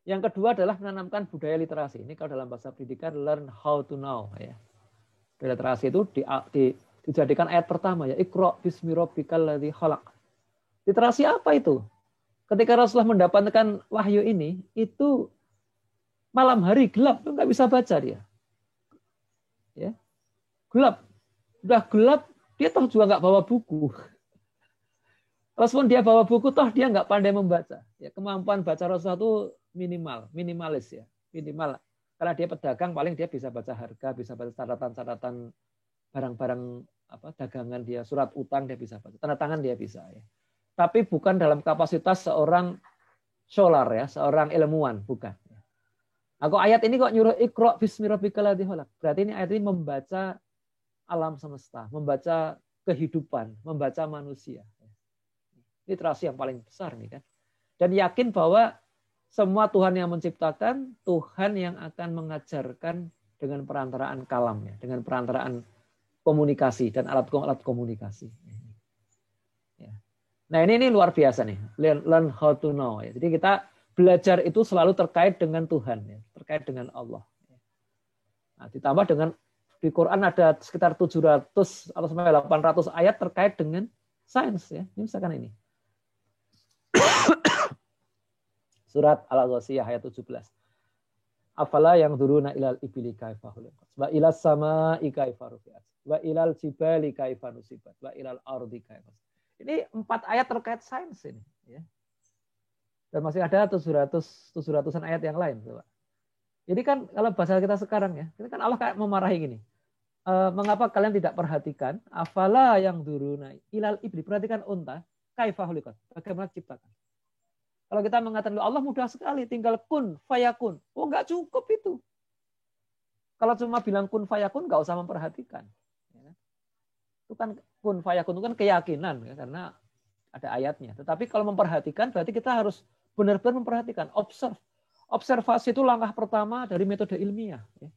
Yang kedua adalah menanamkan budaya literasi. Ini kalau dalam bahasa pendidikan learn how to know, ya. Budaya literasi itu dijadikan ayat pertama, ya, Iqra bismi rabbikal ladzi khalaq. Literasi apa itu? Ketika Rasulullah mendapatkan wahyu ini, itu malam hari gelap, nggak bisa baca dia. Ya. Gelap. Udah gelap, dia toh juga nggak bawa buku. Walaupun dia bawa buku, toh dia nggak pandai membaca. Ya, kemampuan baca Rasulullah itu minimalis ya, minimal. Karena dia pedagang, paling dia bisa baca harga, bisa baca catatan-catatan barang-barang dagangan dia, surat utang dia bisa baca, tanda tangan dia bisa. Ya. Tapi bukan dalam kapasitas seorang scholar ya, seorang ilmuwan, bukan. Aku ayat ini kok nyuruh Iqra bismi rabbikal ladzi khalaq. Berarti ini ayat ini membaca alam semesta, membaca kehidupan, membaca manusia. Literasi yang paling besar nih kan. Dan yakin bahwa semua Tuhan yang menciptakan, Tuhan yang akan mengajarkan dengan perantaraan kalamnya, dengan perantaraan komunikasi dan alat komunikasi. Nah ini luar biasa nih, learn how to know. Jadi kita belajar itu selalu terkait dengan Tuhan, ya, terkait dengan Allah. Nah, ditambah dengan di Quran ada sekitar 700 atau sampai 800 ayat terkait dengan sains. Ya. Ini misalkan ini. Surat Al-Ghasyiyah ayat 17. Afala yang duruna ilal ibili kaifa khuliqat wa ilas sama'i kaifa rufi'at wa ilal jibali kaifa nusibat wa ilal ardi kaifa. Ini 4 ayat terkait sains ini. Ya. Dan masih ada 700-an ayat yang lain. Coba. Jadi kan kalau bahasa kita sekarang ya, ini kan Allah kayak memarahi gini. Mengapa kalian tidak perhatikan? Afala yang duruna ilal ibli. Perhatikan unta. Kaifa khuliqat. Bagaimana ciptakan. Kalau kita mengatakan Allah mudah sekali, tinggal kun, fayakun. Oh nggak cukup itu. Kalau cuma bilang kun, fayakun, nggak usah memperhatikan. Itu kan kun, fayakun itu kan keyakinan, ya, karena ada ayatnya. Tetapi kalau memperhatikan, berarti kita harus benar-benar memperhatikan. Observasi itu langkah pertama dari metode ilmiah. Ya.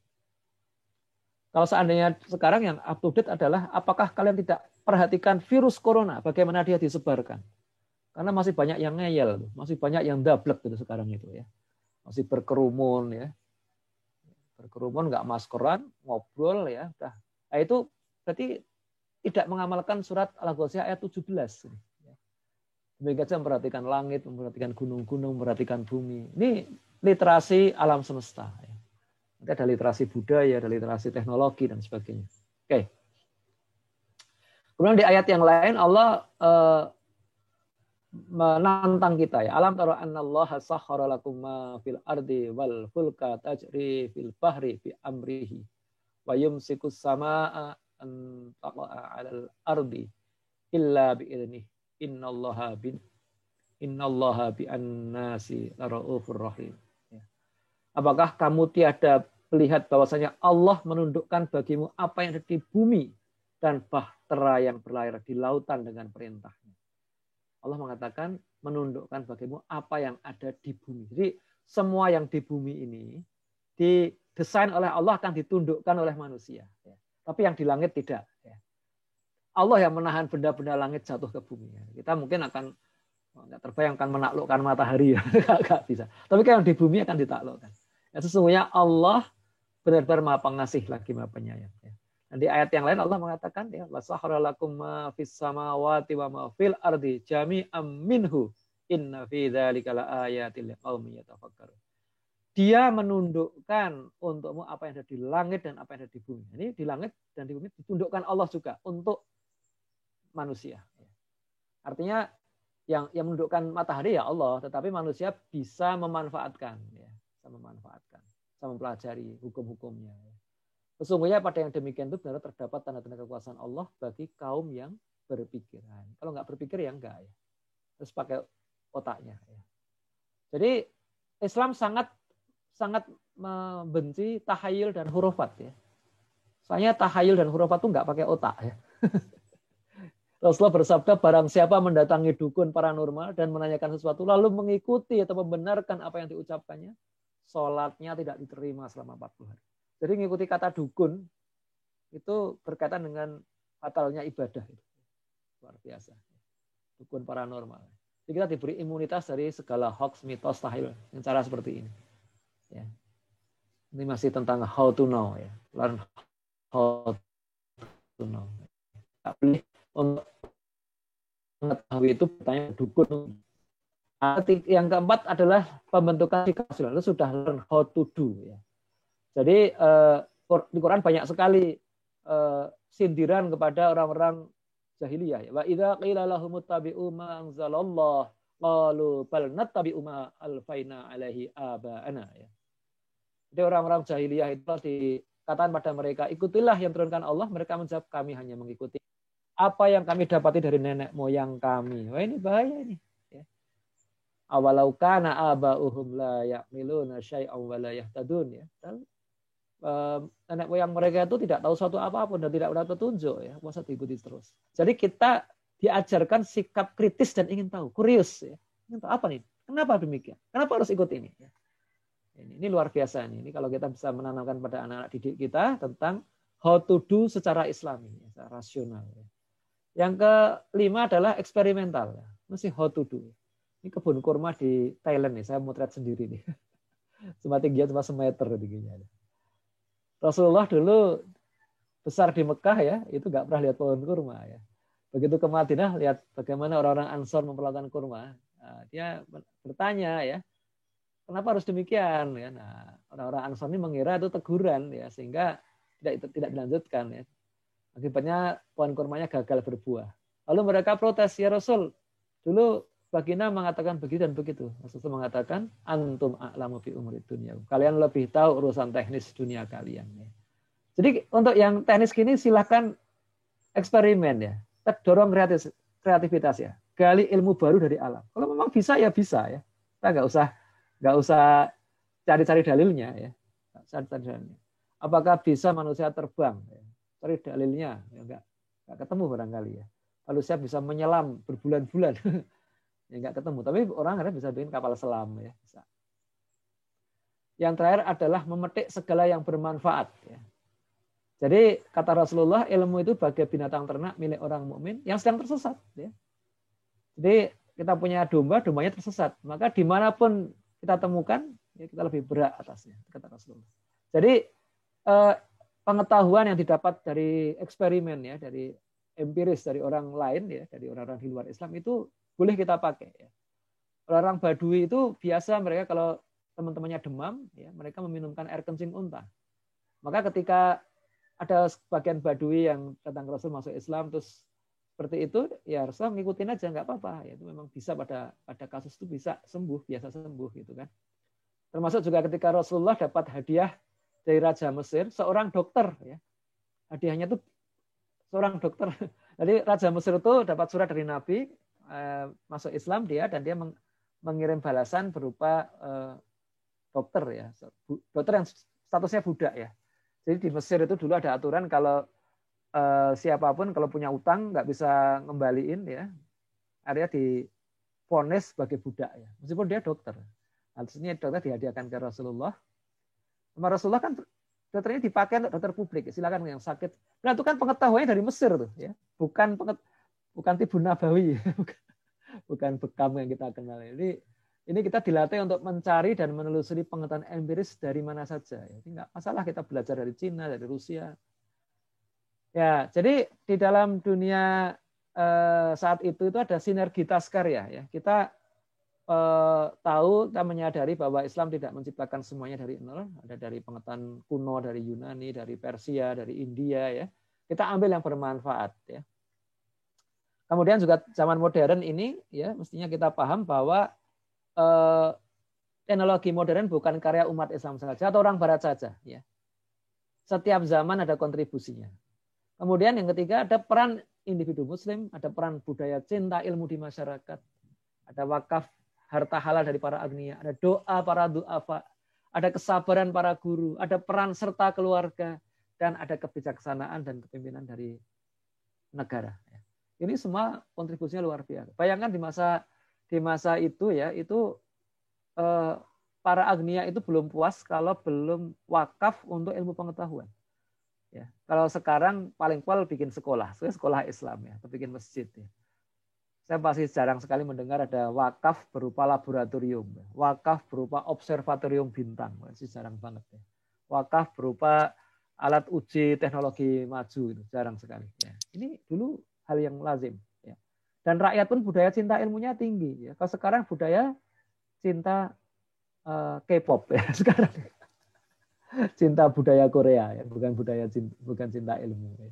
Kalau seandainya sekarang yang up to date adalah, apakah kalian tidak perhatikan virus corona, bagaimana dia disebarkan? Karena masih banyak yang ngeyel, masih banyak yang dablek gitu sekarang itu ya. Masih berkerumun ya. Berkerumun nggak maskeran, ngobrol ya. Nah, itu berarti tidak mengamalkan surat Al-Ghasyiyah ayat 17. Demikian saja memperhatikan langit, memperhatikan gunung-gunung, memperhatikan bumi. Ini literasi alam semesta. Nanti ada literasi budaya, ada literasi teknologi dan sebagainya. Oke. Kemudian di ayat yang lain Allah menantang kita ya. Alam tara annallaha sakhkhara lakum ma fil ardi wal fulka tajri fil bahri bi amrihi wa yumsikus samaa an taqa'a 'alal ardi illa bi idnihi innallaha bi annasi laraufur rahim. Apakah kamu tiada melihat bahwasanya Allah menundukkan bagimu apa yang ada di bumi dan bahtera yang berlayar di lautan dengan perintahnya. Allah mengatakan menundukkan bagimu apa yang ada di bumi. Jadi semua yang di bumi ini didesain oleh Allah akan ditundukkan oleh manusia. Tapi yang di langit tidak. Allah yang menahan benda-benda langit jatuh ke bumi. Kita mungkin akan nggak terbayangkan menaklukkan matahari ya, nggak bisa. Tapi yang di bumi akan ditaklukkan. Ya, sesungguhnya Allah benar-benar Maha Pengasih lagi Maha Penyayang. Dan di ayat yang lain Allah mengatakan ya wasakhara lakum ma fis samawati wa ma fil ardi jami'am minhu inna fi dzalika laayatil liqaumin yatafakkarun. Dia menundukkan untukmu apa yang ada di langit dan apa yang ada di bumi. Ini di langit dan di bumi ditundukkan Allah juga untuk manusia. Artinya yang menundukkan matahari ya Allah, tetapi manusia bisa memanfaatkan ya, bisa mempelajari hukum-hukumnya. Sesungguhnya pada yang demikian itu benar terdapat tanda-tanda kekuasaan Allah bagi kaum yang berpikiran. Kalau nggak berpikir ya enggak ya. Terus pakai otaknya. Ya. Jadi Islam sangat membenci tahayul dan hurufat ya. Soalnya tahayul dan hurufat itu nggak pakai otak ya. Rasulullah bersabda barang siapa mendatangi dukun paranormal dan menanyakan sesuatu lalu mengikuti atau membenarkan apa yang diucapkannya, sholatnya tidak diterima selama 40 hari. Jadi mengikuti kata dukun itu berkaitan dengan batalnya ibadah. Luar biasa. Dukun paranormal. Jadi kita diberi imunitas dari segala hoax, mitos, tahayul. Dengan cara seperti ini. Ya. Ini masih tentang how to know. Ya. Learn how to know. Tapi untuk mengetahui itu bertanya dukun. Yang keempat adalah pembentukan sikap. Lalu sudah learn how to do. Ya. Jadi di Quran banyak sekali sindiran kepada orang-orang jahiliyah. Wa idza qila lahum ittabi'u ma anzalallah qalu bal nattabi'u ma alfaina alaihi aba'ana ya. Jadi orang-orang jahiliyah itu dikatakan pada mereka, ikutilah yang turunkan Allah, mereka menjawab kami hanya mengikuti apa yang kami dapati dari nenek moyang kami. Wah, ini bahaya ini. Ya. Awalau kana aba'uhum la ya'miluna syai'an wa la yahtadun ya. Nenek moyang mereka itu tidak tahu suatu apapun dan tidak ada petunjuk ya, masa diikuti terus. Jadi kita diajarkan sikap kritis dan ingin tahu, kurius ya. Ingin tahu apa nih? Kenapa demikian? Kenapa harus ikut ini? Ya. Ini luar biasa nih. Ini kalau kita bisa menanamkan pada anak-anak didik kita tentang how to do secara Islami, secara rasional. Ya. Yang kelima adalah eksperimental. Ya. Mesti how to do. Ini kebun kurma di Thailand nih, saya motret sendiri nih. Cuma tingginya cuma semeter tingginya. Rasulullah dulu besar di Mekah ya, itu nggak pernah lihat pohon kurma ya. Begitu ke Madinah, lihat bagaimana orang-orang Ansor memperlakukan kurma. Nah, dia bertanya ya, kenapa harus demikian? Ya, nah, orang-orang Ansor ini mengira itu teguran ya, sehingga tidak dilanjutkan ya. Akibatnya pohon kurmanya gagal berbuah. Lalu mereka protes, ya Rasul, dulu baginda mengatakan begitu dan begitu. Rasulullah mengatakan, antum a'lamu fi umuri dunia. Kalian lebih tahu urusan teknis dunia kalian. Ya. Jadi untuk yang teknis gini silahkan eksperimen ya. Kita dorong kreativitas ya. Gali ilmu baru dari alam. Kalau memang bisa ya bisa ya. Kita nggak usah cari-cari dalilnya ya. Cari dalilnya. Apakah bisa manusia terbang? Ya. Cari dalilnya ya, nggak ketemu barangkali ya. Manusia bisa menyelam berbulan-bulan. Ya nggak ketemu, tapi orang ada bisa bikin kapal selam ya. Bisa. Yang terakhir adalah memetik segala yang bermanfaat ya. Jadi kata Rasulullah, ilmu itu bagai binatang ternak milik orang mukmin yang sedang tersesat ya. Jadi kita punya domba, dombanya tersesat, maka dimanapun kita temukan ya kita lebih berat atasnya, kata Rasulullah. Jadi pengetahuan yang didapat dari eksperimen ya, dari empiris dari orang lain ya, dari orang-orang di luar Islam itu boleh kita pakai. Ya. Orang Badui itu biasa mereka kalau teman-temannya demam, ya, mereka meminumkan air kencing unta. Maka ketika ada sebagian Badui yang datang ke Rasul masuk Islam, terus seperti itu, ya Rasul ngikutin aja, nggak apa-apa. Ya, itu memang bisa pada kasus itu bisa sembuh, biasa sembuh gitu kan. Termasuk juga ketika Rasulullah dapat hadiah dari Raja Mesir, seorang dokter. Ya. Hadiahnya itu seorang dokter. Jadi Raja Mesir itu dapat surat dari Nabi, masuk Islam dia dan dia mengirim balasan berupa dokter ya, dokter yang statusnya budak ya. Jadi di Mesir itu dulu ada aturan kalau siapapun kalau punya utang nggak bisa ngembaliin ya, artinya divonis sebagai budak ya, meskipun dia dokter. Artinya dokter dihadiahkan ke Rasulullah. Sama Rasulullah kan dokternya dipakai untuk dokter publik, silakan yang sakit. Nah itu kan pengetahuannya dari Mesir tuh ya, bukan Tibun Nabawi, bukan bekam yang kita kenal. Ini kita dilatih untuk mencari dan menelusuri pengetahuan empiris dari mana saja. Jadi nggak masalah kita belajar dari Cina, dari Rusia. Ya, jadi di dalam dunia saat itu ada sinergitas karya. Ya, kita tahu, kita menyadari bahwa Islam tidak menciptakan semuanya dari nol. Ada dari pengetahuan kuno, dari Yunani, dari Persia, dari India. Ya, kita ambil yang bermanfaat. Ya. Kemudian juga zaman modern ini ya mestinya kita paham bahwa teknologi modern bukan karya umat Islam saja atau orang Barat saja ya. Setiap zaman ada kontribusinya. Kemudian yang ketiga ada peran individu muslim, ada peran budaya cinta ilmu di masyarakat, ada wakaf harta halal dari para agniya, ada doa para duafa, ada kesabaran para guru, ada peran serta keluarga, dan ada kebijaksanaan dan kepemimpinan dari negara. Ini semua kontribusinya luar biasa. Bayangkan di masa itu ya, itu para agniya itu belum puas kalau belum wakaf untuk ilmu pengetahuan. Ya, kalau sekarang paling pol bikin sekolah Islam ya, atau bikin masjid. Ya. Saya pasti jarang sekali mendengar ada wakaf berupa laboratorium, wakaf berupa observatorium bintang, masih jarang banget. Ya. Wakaf berupa alat uji teknologi maju, itu jarang sekali. Ya. Ini dulu hal yang lazim. Ya. Dan rakyat pun budaya cinta ilmunya tinggi. Ya. Kalau sekarang budaya cinta K-pop ya sekarang. Cinta budaya Korea ya, bukan cinta ilmu. Ya.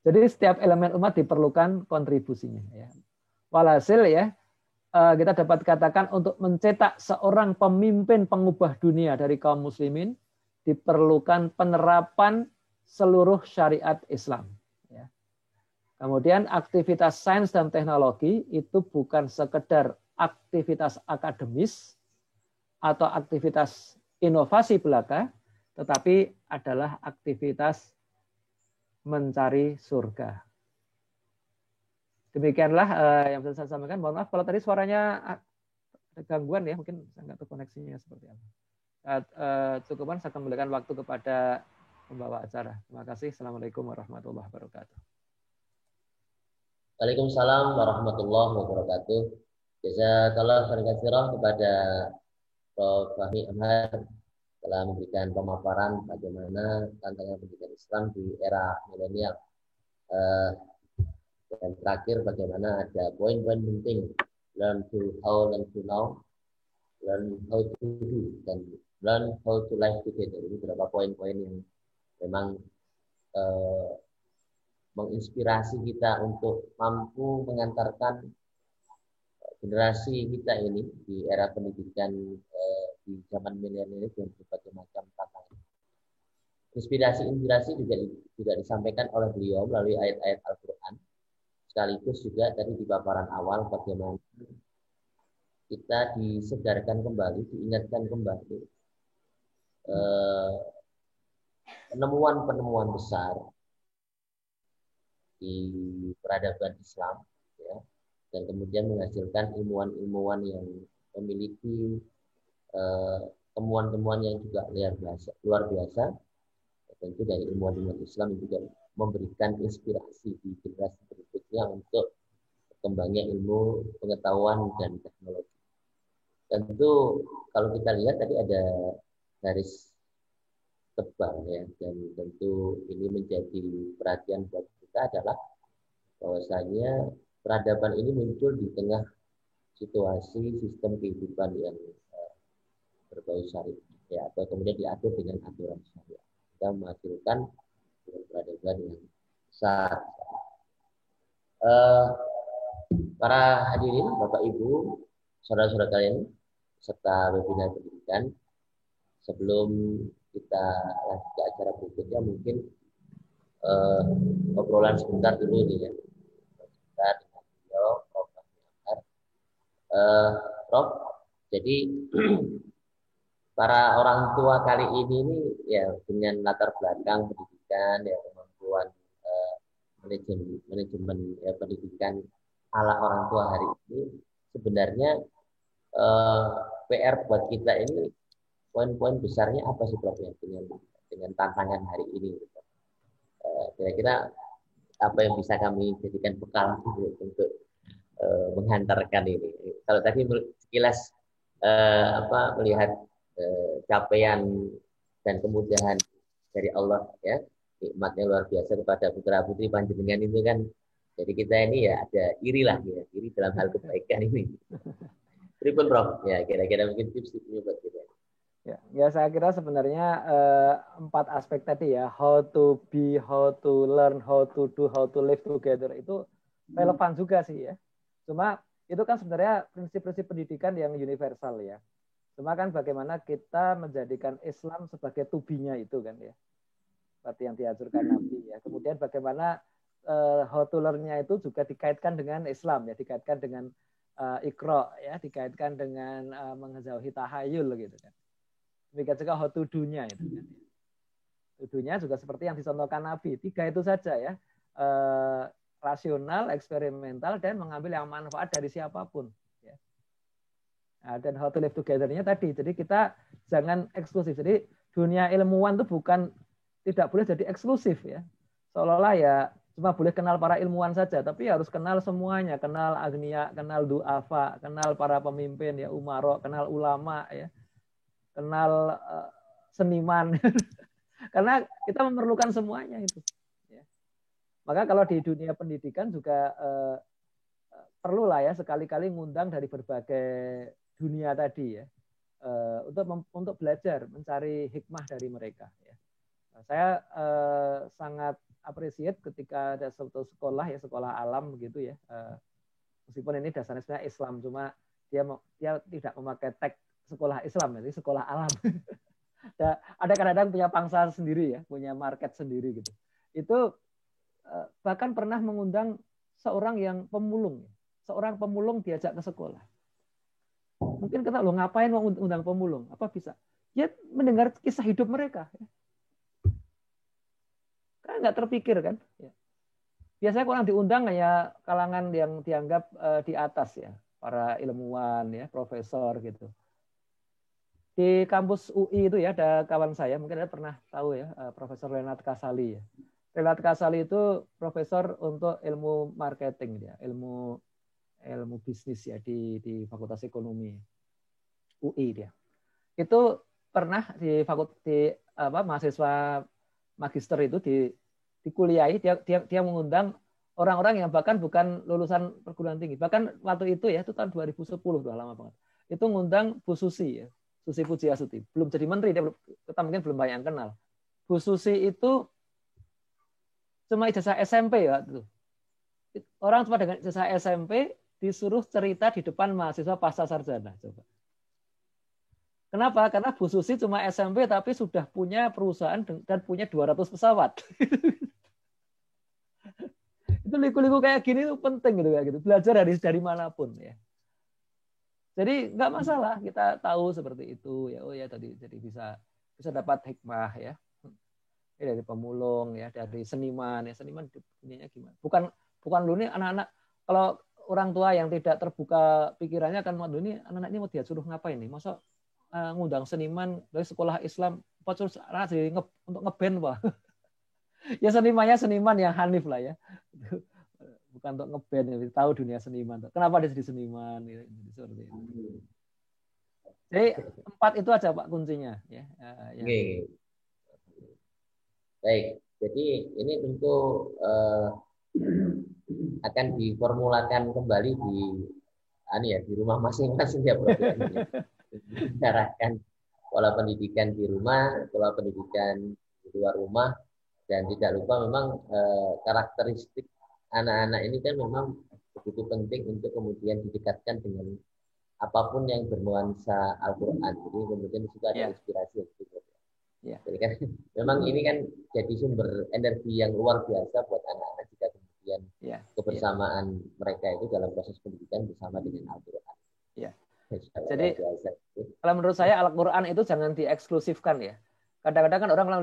Jadi setiap elemen umat diperlukan kontribusinya. Ya. Walhasil ya, kita dapat katakan untuk mencetak seorang pemimpin pengubah dunia dari kaum muslimin diperlukan penerapan seluruh syariat Islam. Ya. Kemudian aktivitas sains dan teknologi itu bukan sekedar aktivitas akademis atau aktivitas inovasi belaka, tetapi adalah aktivitas mencari surga. Demikianlah yang bisa saya sampaikan. Mohon maaf kalau tadi suaranya ada gangguan ya, mungkin saya nggak tahu koneksinya seperti apa. Cukupan saya kembalikan waktu kepada pembawa acara. Terima kasih. Assalamualaikum warahmatullahi wabarakatuh. Waalaikumsalam warahmatullahi wabarakatuh. Jazakallah khairan katsirah kepada Prof. Fahmi Amhar telah memberikan pemaparan bagaimana tantangan pendidikan Islam di era milenial. Dan terakhir bagaimana ada poin-poin penting, learn to how, learn to know, learn how to do, dan learn how to live together. Ini beberapa poin-poin yang memang menginspirasi kita untuk mampu mengantarkan generasi kita ini di era pendidikan di zaman milenial ini dengan berbagai macam tantangan. Inspirasi juga disampaikan oleh beliau melalui ayat-ayat Al-Quran. Sekaligus juga tadi di paparan awal bagaimana kita disedarkan kembali, diingatkan kembali penemuan-penemuan besar di peradaban Islam, ya, dan kemudian menghasilkan ilmuwan-ilmuwan yang memiliki temuan-temuan yang juga luar biasa. Tentu dari ilmuwan-ilmuwan Islam juga memberikan inspirasi di generasi berikutnya untuk berkembangnya ilmu, pengetahuan, dan teknologi. Tentu kalau kita lihat tadi ada garis tebal ya, dan tentu ini menjadi perhatian buat kita adalah bahwasanya peradaban ini muncul di tengah situasi sistem kehidupan yang berbau syariat, ya, atau kemudian diatur dengan aturan syariat. Kita menghasilkan peradaban yang besar. Para hadirin, Bapak Ibu, saudara-saudara kalian, serta webinar pendidikan, sebelum kita lanjut ke acara berikutnya, mungkin obrolan sebentar dulu ini ya. Kita dengan beliau, Prof. Prof, jadi para orang tua kali ini ya dengan latar belakang pendidikan, ya, kemampuan manajemen ya, pendidikan ala orang tua hari ini, sebenarnya PR buat kita ini poin-poin besarnya apa sih Prof ya dengan tantangan hari ini? Kira-kira apa yang bisa kami jadikan bekal untuk menghantarkan ini? Kalau tadi sekilas melihat capaian dan kemudahan dari Allah ya, nikmatnya luar biasa kepada putra putri panjenengan itu kan, jadi kita ini ya ada iri lah ya, iri dalam hal kebaikan ini. Pripun Prof ya, kira-kira mungkin tips buat kita. Ya, saya kira sebenarnya 4 aspek tadi ya, how to be, how to learn, how to do, how to live together, itu relevan juga sih ya. Cuma itu kan sebenarnya prinsip-prinsip pendidikan yang universal ya. Cuma kan bagaimana kita menjadikan Islam sebagai tubinya itu kan ya, seperti yang diajarkan Nabi ya. Kemudian bagaimana how to learn-nya itu juga dikaitkan dengan Islam ya, dikaitkan dengan Iqra ya, dikaitkan dengan mengejauhi tahayul gitu kan. Demikian juga how to do-nya itu kan. To do-nya juga seperti yang dicontohkan Nabi, 3 itu saja ya. Rasional, eksperimental, dan mengambil yang manfaat dari siapapun. Dan how to live together-nya tadi. Jadi kita jangan eksklusif. Jadi dunia ilmuwan itu tidak boleh jadi eksklusif ya. Seolah-olah ya cuma boleh kenal para ilmuwan saja, tapi harus kenal semuanya. Kenal agniya, kenal du'afa, kenal para pemimpin ya, umaro, kenal ulama ya. Kenal seniman. Karena kita memerlukan semuanya itu. Ya. Maka kalau di dunia pendidikan juga perlulah ya sekali-kali ngundang dari berbagai dunia tadi ya, untuk belajar mencari hikmah dari mereka ya. Saya sangat appreciate ketika ada suatu sekolah ya, sekolah alam begitu ya. Meskipun ini dasarnya sebenarnya Islam, cuma dia tidak memakai tag sekolah Islam, jadi sekolah alam. Ada kadang-kadang punya pangsa sendiri ya, punya market sendiri gitu. Itu bahkan pernah mengundang seorang yang pemulung, seorang pemulung diajak ke sekolah. Mungkin kita loh ngapain mau undang pemulung? Apa bisa? Ya mendengar kisah hidup mereka. Kan nggak terpikir kan? Biasanya orang diundang ya kalangan yang dianggap di atas ya, para ilmuwan ya, profesor gitu. Di kampus UI itu ya ada kawan saya, mungkin Anda pernah tahu ya, Profesor Renat Kasali ya. Renat Kasali itu profesor untuk ilmu marketing ya, ilmu bisnis ya di Fakultas Ekonomi UI dia. Itu pernah di mahasiswa magister itu dikuliahi, dia mengundang orang-orang yang bahkan bukan lulusan perguruan tinggi. Bahkan waktu itu ya, itu tahun 2010, udah lama banget. Itu ngundang Bu Susi ya. Susi Pujiastuti, belum jadi menteri, kita mungkin belum banyak yang kenal. Bu Susi itu cuma ijazah SMP ya, itu. Orang cuma dengan ijazah SMP disuruh cerita di depan mahasiswa pasca sarjana. Coba. Kenapa? Karena Bu Susi cuma SMP tapi sudah punya perusahaan dan punya 200 pesawat. Itu liku-liku kayak gini itu penting gitu kayak gitu. Belajar dari manapun ya. Jadi nggak masalah kita tahu seperti itu ya. Oh ya tadi jadi bisa dapat hikmah ya. Dari pemulung ya, dari seniman ya. Seniman punyanya gimana? Bukan dulu nih anak-anak, kalau orang tua yang tidak terbuka pikirannya kan mau ini anak-anak ini mau dia suruh ngapain nih? Masa ngundang seniman dari sekolah Islam apa terus untuk ngeband Pak? Ya seniman yang hanif lah ya. Bukan untuk ngeband, ya, tahu dunia seniman. Kenapa dia jadi seniman? Seperti itu. Jadi 4 itu aja Pak kuncinya. Ya. Oke. Baik, jadi ini tentu akan diformulakan kembali di rumah masing-masing ya Prof. Mengarahkan pola pendidikan di rumah, pola pendidikan di luar rumah, dan tidak lupa memang karakteristik anak-anak ini kan memang begitu penting untuk kemudian didekatkan dengan apapun yang bernuansa Al-Quran. Jadi kemudian juga ada inspirasi yang gitu. Ya. Jadi kan memang ini kan jadi sumber energi yang luar biasa buat anak-anak jika kemudian kebersamaan mereka itu dalam proses pendidikan bersama dengan Al-Quran. Ya. Jadi kalau menurut saya Al-Quran itu jangan dieksklusifkan ya. Kadang-kadang kan orang bilang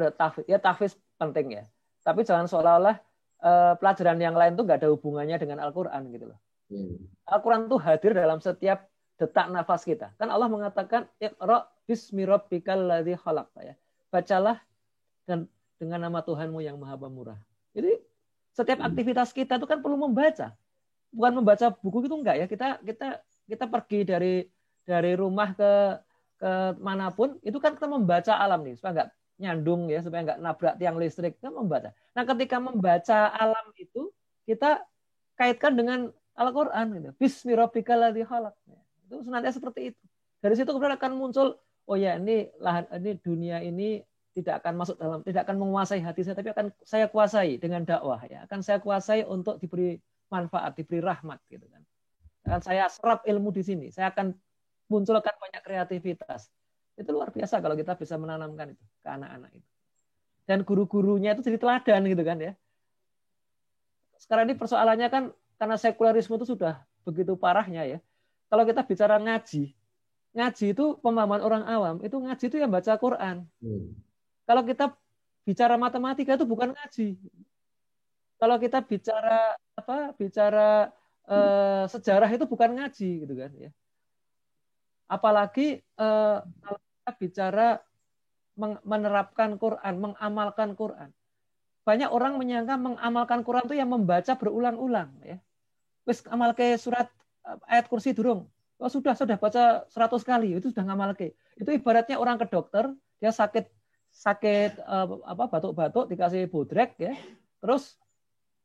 tahfiz penting ya. Tapi jangan seolah-olah pelajaran yang lain itu nggak ada hubungannya dengan Al-Quran gitu loh. Al-Quran itu hadir dalam setiap detak nafas kita. Kan Allah mengatakan Iqra bismi rabbikal ladzi khalaq ya. Bacalah dan dengan nama Tuhanmu yang Maha Pemurah. Jadi setiap aktivitas kita itu kan perlu membaca. Bukan membaca buku itu enggak ya. Kita pergi dari rumah ke manapun itu kan kita membaca alam nih supaya enggak nyandung ya, supaya enggak nabrak tiang listrik, kita membaca. Nah, ketika membaca alam itu kita kaitkan dengan Al-Qur'an gitu. Bismi rabbikal ladzi khalaq. Itu senantiasa seperti itu. Dari situ kemudian akan muncul oh ya ini dunia ini tidak akan menguasai hati saya, tapi akan saya kuasai dengan dakwah ya. Akan saya kuasai untuk diberi manfaat, diberi rahmat gitu kan. Akan saya serap ilmu di sini. Saya akan munculkan banyak kreativitas. Itu luar biasa kalau kita bisa menanamkan itu ke anak-anak itu. Dan guru-gurunya itu jadi teladan gitu kan ya. Sekarang ini persoalannya kan karena sekularisme itu sudah begitu parahnya ya. Kalau kita bicara ngaji itu pemahaman orang awam, itu ngaji itu yang baca Quran. Kalau kita bicara matematika itu bukan ngaji. Kalau kita bicara sejarah itu bukan ngaji gitu kan ya. Apalagi kalau kita bicara menerapkan Quran, mengamalkan Quran. Banyak orang menyangka mengamalkan Quran itu yang membaca berulang-ulang ya. Wis amalke surat ayat kursi durung. Oh sudah baca 100 kali, itu sudah ngamalke. Itu ibaratnya orang ke dokter, dia sakit batuk-batuk dikasih bodrek ya. Terus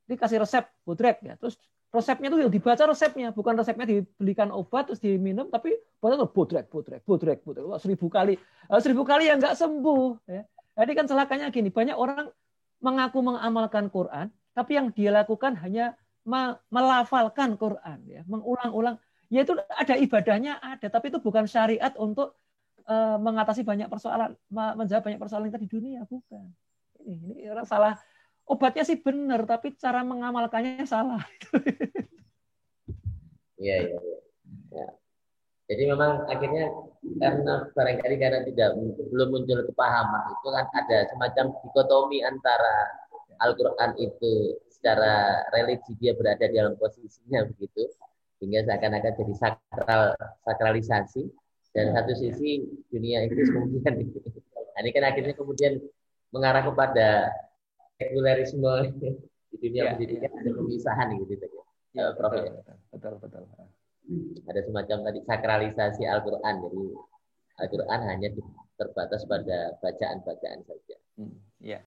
dikasih resep bodrek ya. Terus resepnya itu dibaca resepnya, bukan resepnya dibelikan obat terus diminum, tapi baca bodrek. 1000 kali. 1000 kali yang nggak sembuh ya. Jadi kan celakanya gini, banyak orang mengaku mengamalkan Quran, tapi yang dia lakukan hanya melafalkan Quran, ya, mengulang-ulang. Ya itu ada ibadahnya ada, tapi itu bukan syariat untuk mengatasi banyak persoalan, menjawab banyak persoalan kita di dunia, bukan. Ini orang salah. Obatnya sih benar, tapi cara mengamalkannya salah. Iya, iya, iya. Ya. Jadi memang akhirnya karena barangkali karena belum muncul kepahaman itu kan ada semacam dikotomi antara Al-Quran itu secara religi dia berada di dalam posisinya begitu sehingga seakan-akan jadi sakralisasi dan satu sisi dunia itu kemudian nah, ini kan akhirnya kemudian mengarah kepada sekularisme di dunia pendidikan ada pemisahan gitu ya, Prof. Betul. Ada semacam tadi sakralisasi Al-Quran. Jadi Al-Quran hanya terbatas pada bacaan-bacaan saja. Ya.